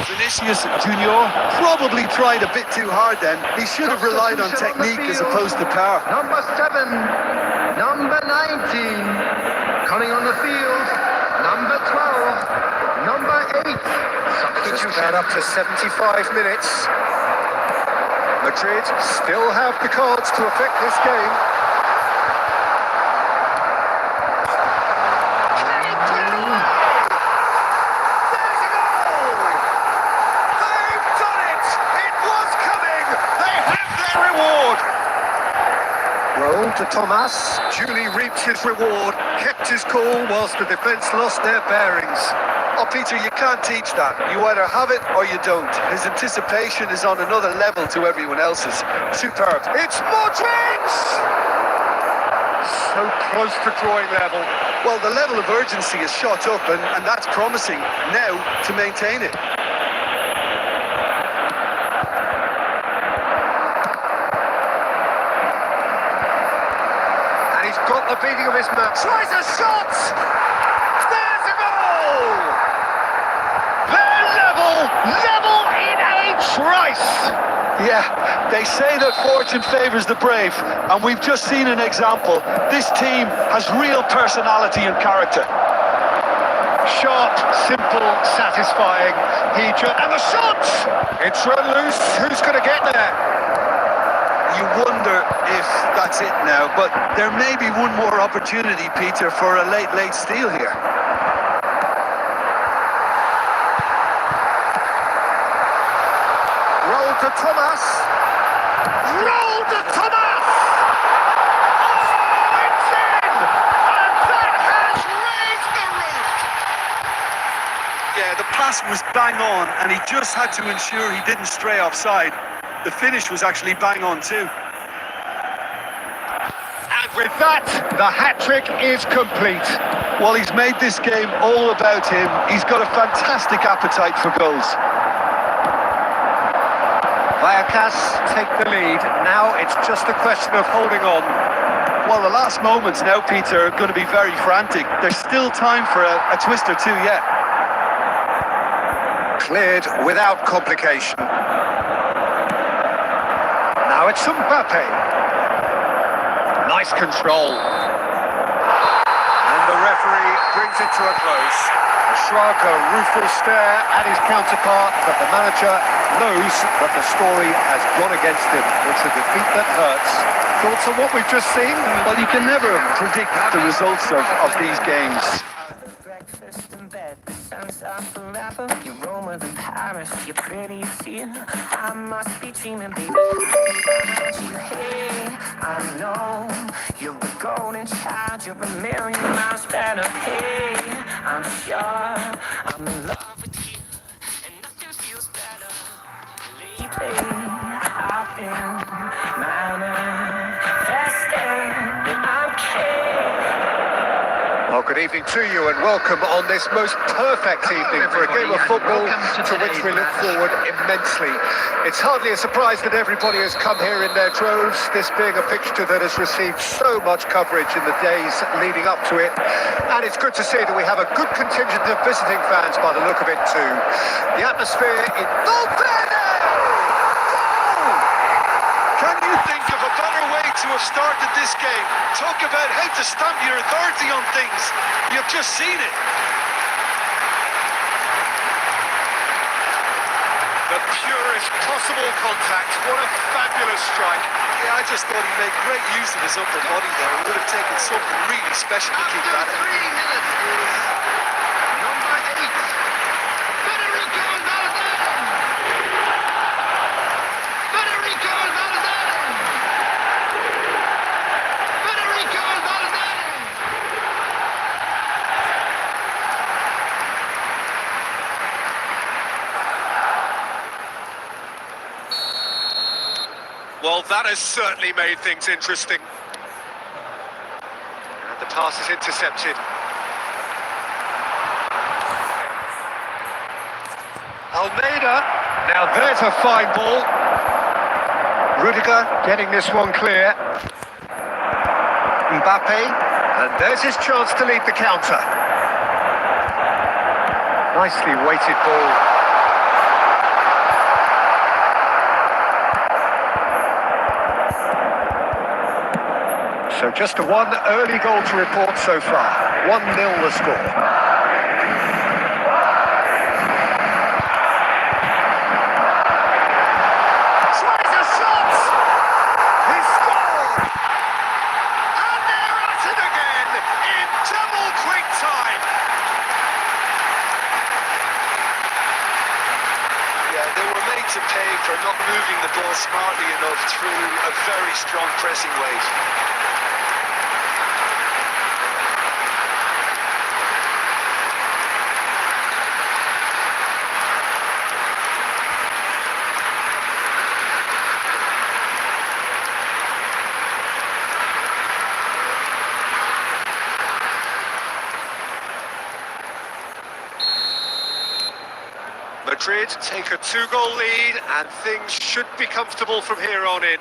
Vinicius Junior probably tried a bit too hard then. He should have relied on technique as opposed to power. Number 7, number 19, coming on the field, number 12, number 8. Just about up to 75 minutes. Madrid still have the cards to affect this game. Raul de Tomas duly reaped his reward, kept his cool whilst the defence lost their bearings. Oh, Peter, you can't teach that. You either have it or you don't. His anticipation is on another level to everyone else's. Superb. It's Modric! So close to drawing level. Well, the level of urgency is shot up, and that's promising now to maintain it. Got the beating of his man. Tries a shot! There's a goal! They're level in a trice! Yeah, they say that fortune favours the brave, and we've just seen an example. This team has real personality and character. Sharp, simple, satisfying. And the shot! It's run loose. Who's going to get there? You wonder if that's it now, but there may be one more opportunity, Peter, for a late steal here. Raul de Tomas. Raul de Tomas! Oh, it's in! And that has raised the roof! Yeah, the pass was bang on, and he just had to ensure he didn't stray offside. The finish was actually bang on too. And with that, the hat-trick is complete. Well, he's made this game all about him. He's got a fantastic appetite for goals. Vallecas take the lead. Now it's just a question of holding on. Well, the last moments now, Peter, are going to be very frantic. There's still time for a twist or two yet. Cleared without complication. Now it's Mbappe. Nice control. And the referee brings it to a close. shrug, a rueful stare at his counterpart, but the manager knows that the story has gone against him. It's a defeat that hurts. Thoughts on what we've just seen? Well, you can never predict the results of these games. Breakfast in bed, the sun's up forever. You roam with Paris, you're pretty, you see. I must be dreaming, baby. Hey, I know you're the golden child, you're a million miles better. Hey, I'm sure I'm in love with you, and nothing feels better. Lately, I've been manifesting that I'm Well, good evening to you and welcome on this most perfect evening for a game of football to which we look forward immensely. It's hardly a surprise that everybody has come here in their droves, this being a fixture that has received so much coverage in the days leading up to it. And it's good to see that we have a good contingent of visiting fans by the look of it too. The atmosphere in Valverde! Can you think of a better way to have started this game? Talk about how to stamp your authority on things. You've just seen it. The purest possible contact. What a fabulous strike. Yeah, I just thought he made great use of his upper body there. It would have taken something really special to keep that in. 3 minutes is number 8, Federico Valverde. Federico Valverde. Federico Valverde. Well, that has certainly made things interesting. And the pass is intercepted. Almeida. Now there's a fine ball. Rudiger getting this one clear. Mbappe. And there's his chance to lead the counter. Nicely weighted ball. So just one early goal to report so far. 1-0 the score. Tries a shot! He scored! And they're at it again in double quick time. Yeah, they were made to pay for not moving the ball smartly enough through a very strong pressing wave. Madrid take a 2-goal lead and things should be comfortable from here on in.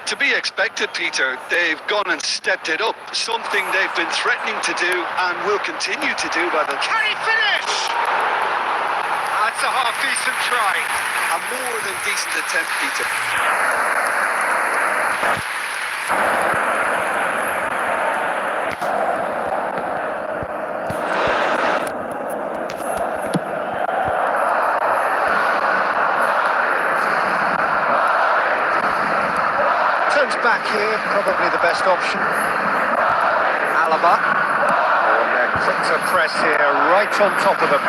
To be expected, Peter. They've gone and stepped it up. Something they've been threatening to do and will continue to do by the... Can he finish? That's a half-decent try. A more than decent attempt, Peter. Back here, probably the best option. Alaba. Oh, and they're quick to press here, right on top of them.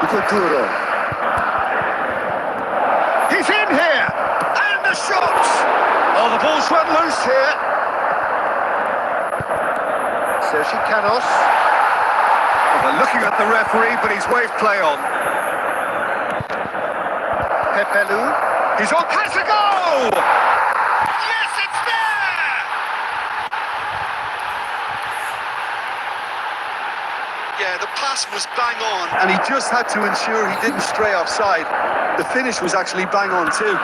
Futuro. He's in here! And the shot! Oh, the ball's run loose here. Sergi Canos. They're looking at the referee, but he's waved play on. Pepelu. He's on. Has a goal! Yes, it's there! Yeah, the pass was bang on, and he just had to ensure he didn't stray offside. The finish was actually bang on too.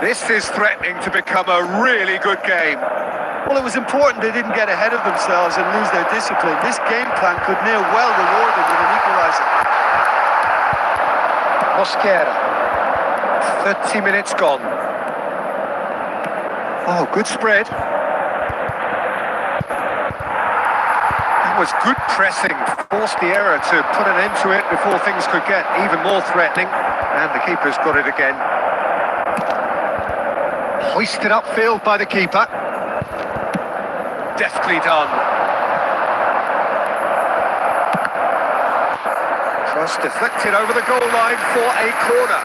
This is threatening to become a really good game. Well, it was important they didn't get ahead of themselves and lose their discipline. This game plan could now well reward them with an equaliser. Mosquera. 30 minutes gone. Oh, good spread. That was good pressing. Forced the error to put an end to it before things could get even more threatening. And the keeper's got it again. Hoisted upfield by the keeper. Deftly done. Cross deflected over the goal line for a corner.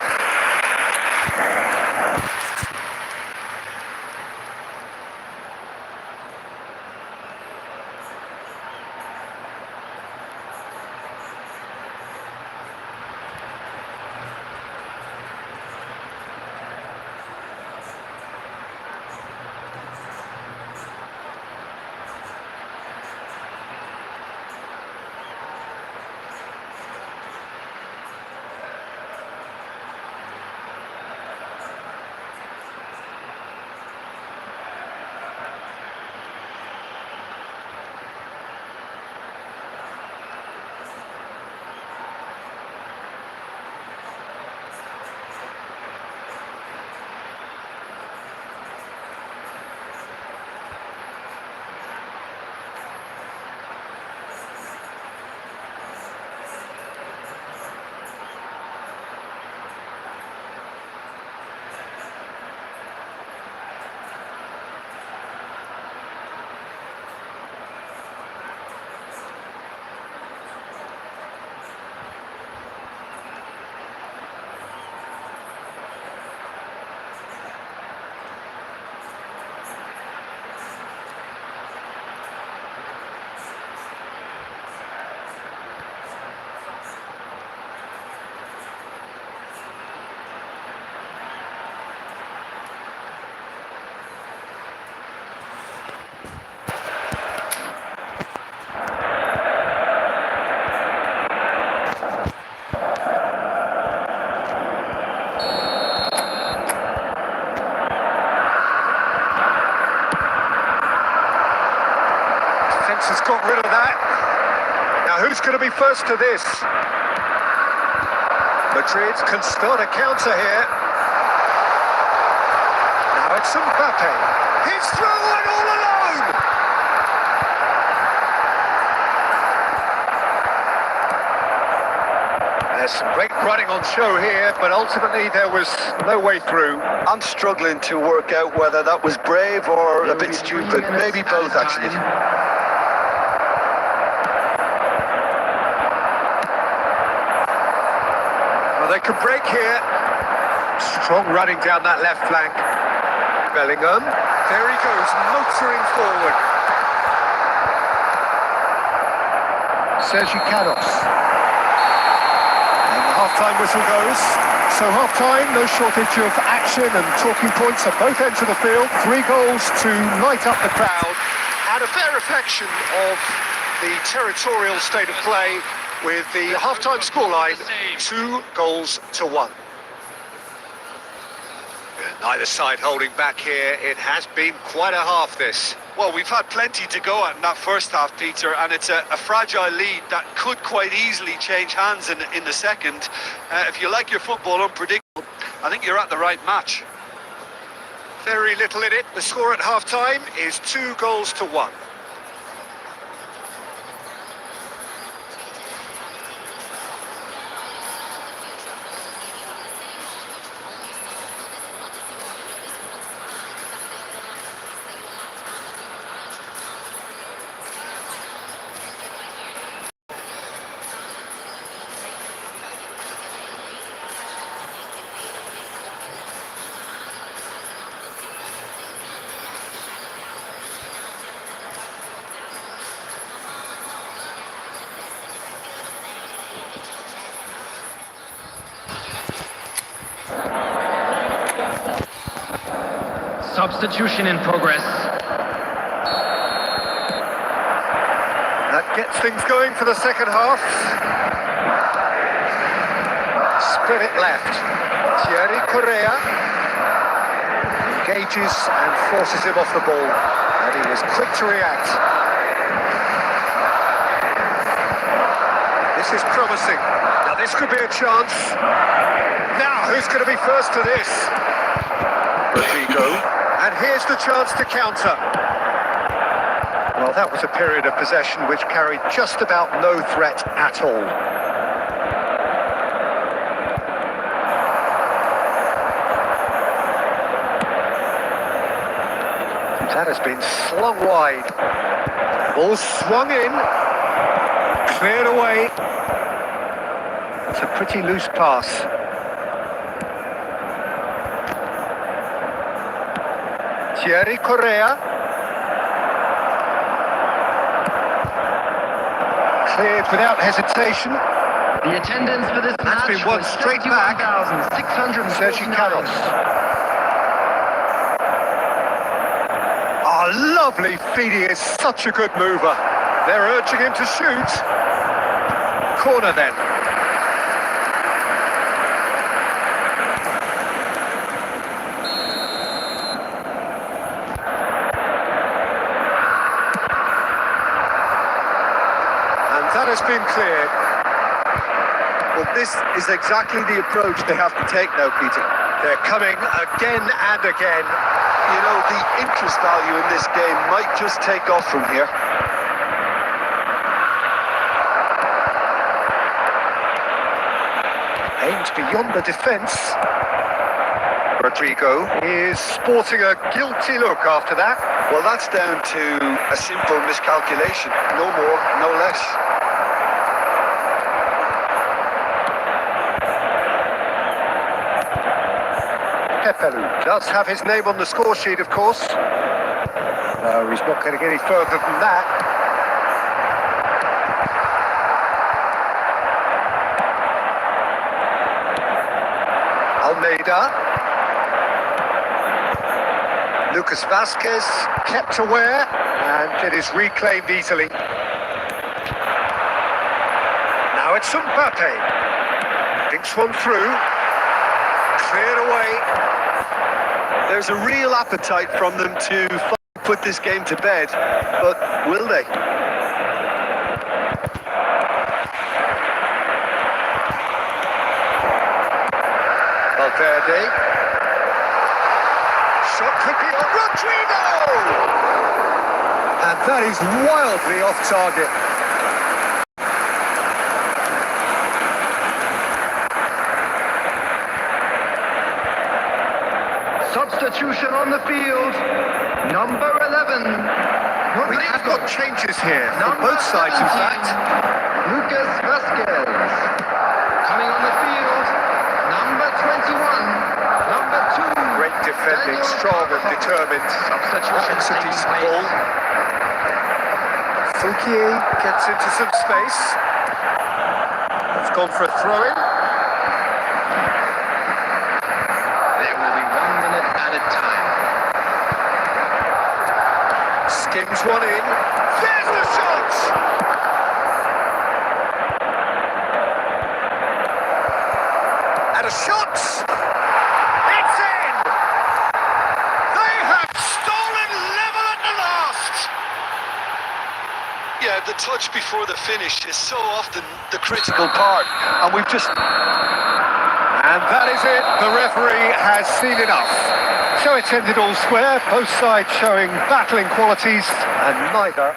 Has got rid of that. Now who's going to be first to this? Madrid can start a counter here. Now it's Mbappe. He's through and all alone. There's some great running on show here, but ultimately there was no way through. I'm struggling to work out whether that was brave or a bit stupid. Maybe both, actually. They could break here. Strong running down that left flank. Bellingham. There he goes, motoring forward. Sergi Canos. And the half-time whistle goes. So half-time, no shortage of action and talking points at both ends of the field. 3 goals to light up the crowd. And a fair reflection of the territorial state of play, with the half-time scoreline 2-1. Neither side holding back here. It has been quite a half, this. Well, we've had plenty to go at in that first half, Peter, and it's a fragile lead that could quite easily change hands in the second. If you like your football unpredictable, I think you're at the right match. Very little in it. The score at half-time is 2-1. Substitution in progress. That gets things going for the second half. Spin it left. Thierry Correa. engages and forces him off the ball. And he was quick to react. This is promising. Now this could be a chance. Now who's going to be first to this? Rodrigo. And here's the chance to counter. Well, that was a period of possession which carried just about no threat at all. That has been slung wide. Ball swung in. Cleared away. It's a pretty loose pass. Thierry Correa. Cleared without hesitation. The attendance for this match been won was straight back. 61,649. Sergi Canos. Oh, lovely feed. He is such a good mover. They're urging him to shoot. Corner then. And that has been cleared. Well, this is exactly the approach they have to take now, Peter. They're coming again and again. You know, the interest value in this game might just take off from here. Aimed beyond the defence. Rodrigo is sporting a guilty look after that. Well, that's down to a simple miscalculation. No more, no less. Pepelu does have his name on the score sheet, of course. No, he's not going to get any further than that. Almeida. Lucas Vasquez kept aware, and it is reclaimed easily. Now it's Mbappe. Thinks one through. Cleared away. There's a real appetite from them to put this game to bed, but will they? Valverde. Shot could be on Rodrigo! And that is wildly off target. Substitution on the field. Number 11. We have got changes here from Number both sides, in 17, fact. Lucas Vasquez. Coming on the field. Number 21. Number 2. Great defending, Daniel strong and Carvajal. determined. Substitution That's a taking decent place. ball. Fouquier gets into some space. It's gone for a throw-in. There will be 1 minute added time. Skims one in. There's the shot! And a shot! It's in! They have stolen level at the last! Yeah, the touch before the finish is so often the critical part, and we've just... And that is it. The referee has seen enough. So it's ended all square, both sides showing battling qualities, and neither...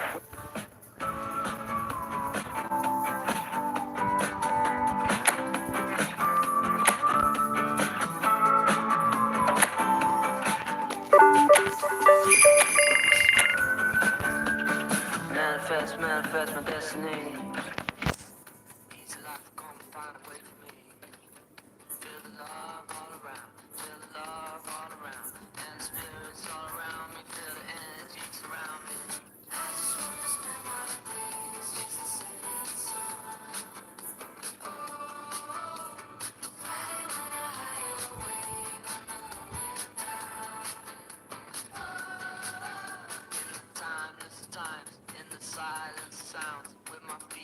Manifest, manifest my destiny. Piece of life gonna find a way for me. Feel the love all around, feel the love all around, and the spirits all around me, feel the energy surround me. I just wanna spend my days just to see the sun. Oh, I wanna hide away, but nothing down. Oh, timeless times in the silence sounds with my feet.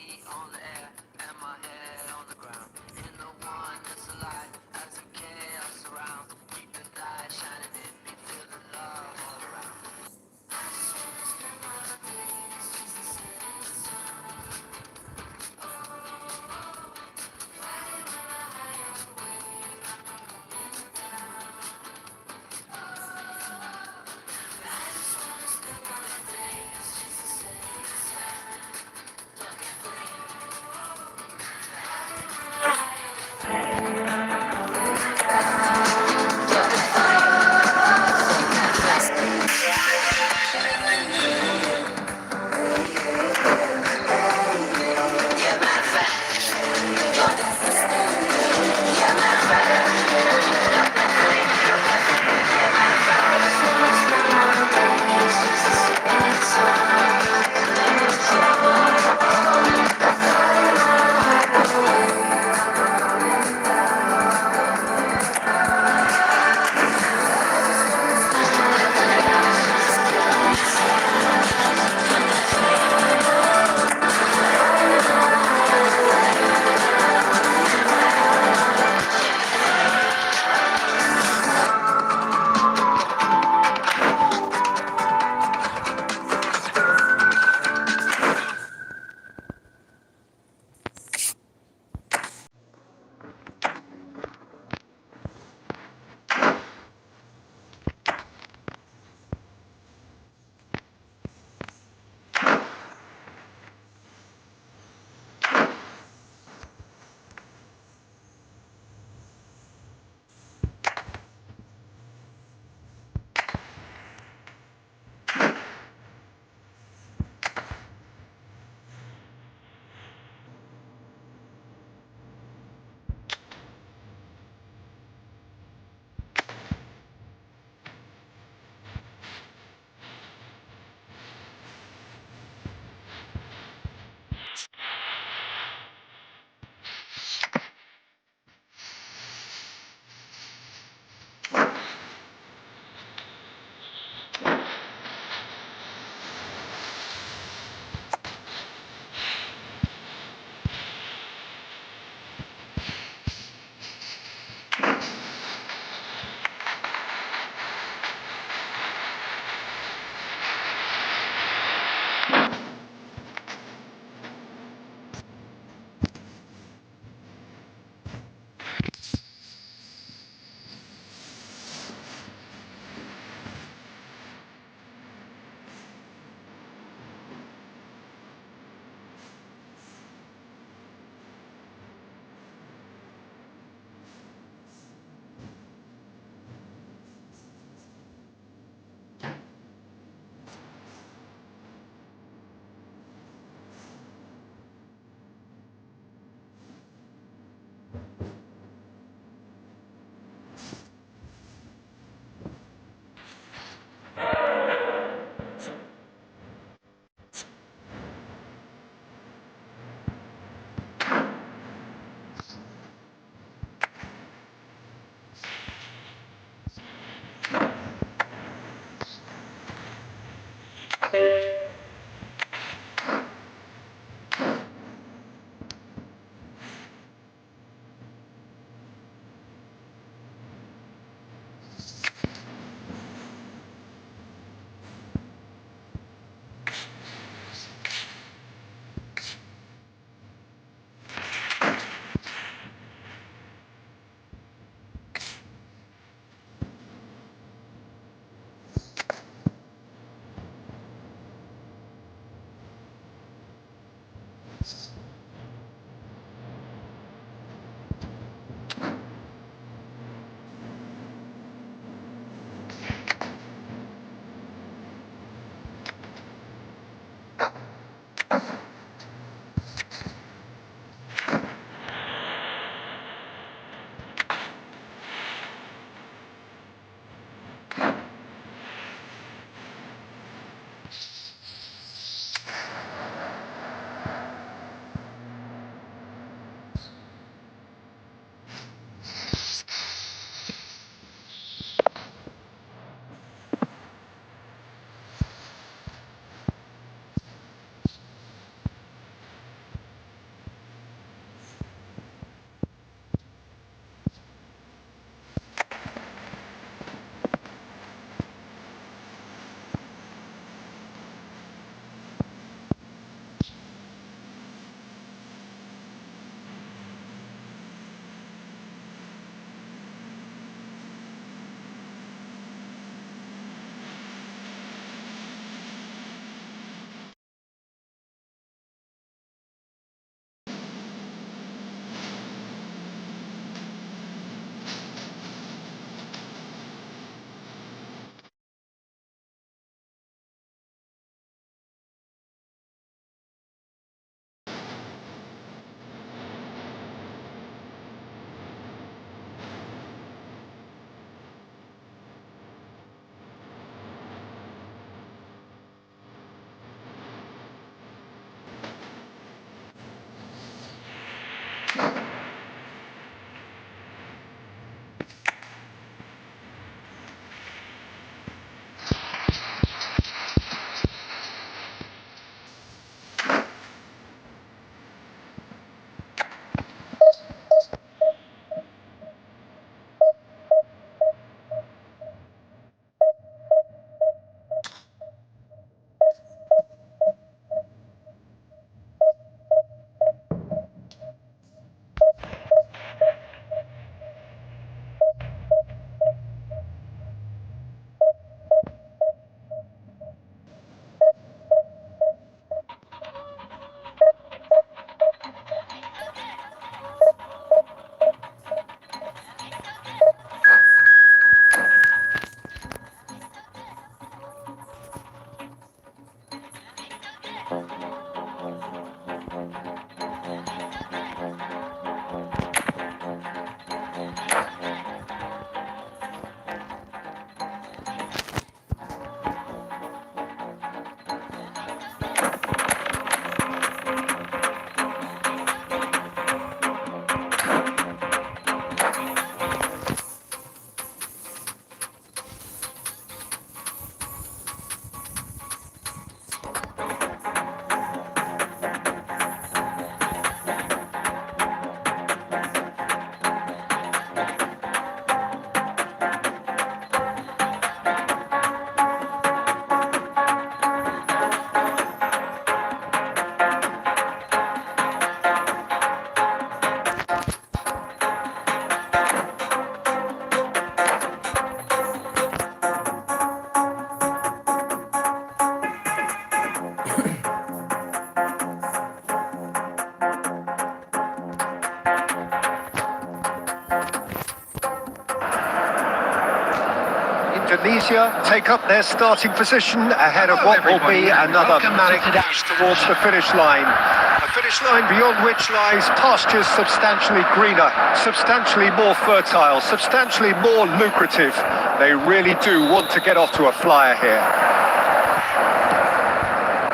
Indonesia take up their starting position ahead of what will be another manic dash towards the finish line. A finish line beyond which lies pastures substantially greener, substantially more fertile, substantially more lucrative. They really do want to get off to a flyer here.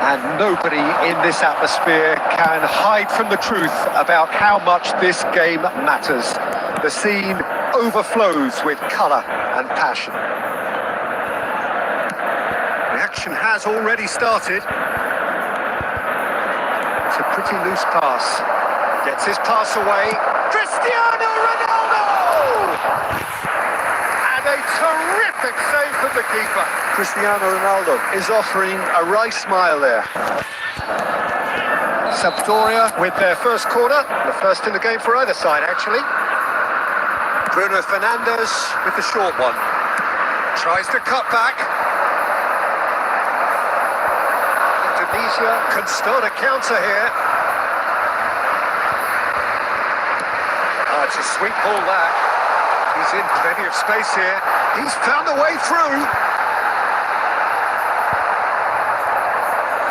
And nobody in this atmosphere can hide from the truth about how much this game matters. The scene overflows with colour and passion. The action has already started. It's a pretty loose pass. Gets his pass away. Cristiano Ronaldo! And a terrific save from the keeper. Cristiano Ronaldo is offering a wry smile there. Sampdoria with their first corner, the first in the game for either side actually. Bruno Fernandes with the short one. Tries to cut back. Indonesia can start a counter here. it's a sweet ball that. He's in plenty of space here. He's found a way through.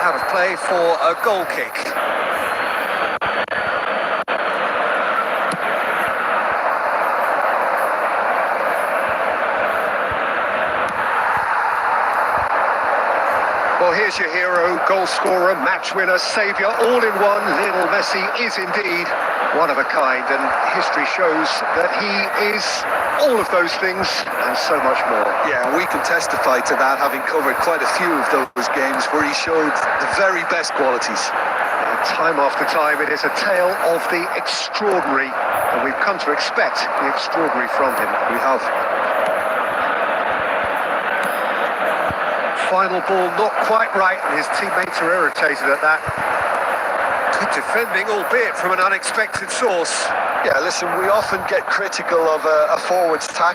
Out of play for a goal kick. Well, here's your hero, goal scorer, match winner, saviour, all in one. Lionel Messi is indeed one of a kind, and history shows that he is all of those things and so much more. Yeah, and we can testify to that, having covered quite a few of those games where he showed the very best qualities. And time after time, it is a tale of the extraordinary, and we've come to expect the extraordinary from him. We have. Final ball not quite right, and his teammates are irritated at that. Good defending, albeit from an unexpected source. Yeah, listen, we often get critical of a forward's tackle.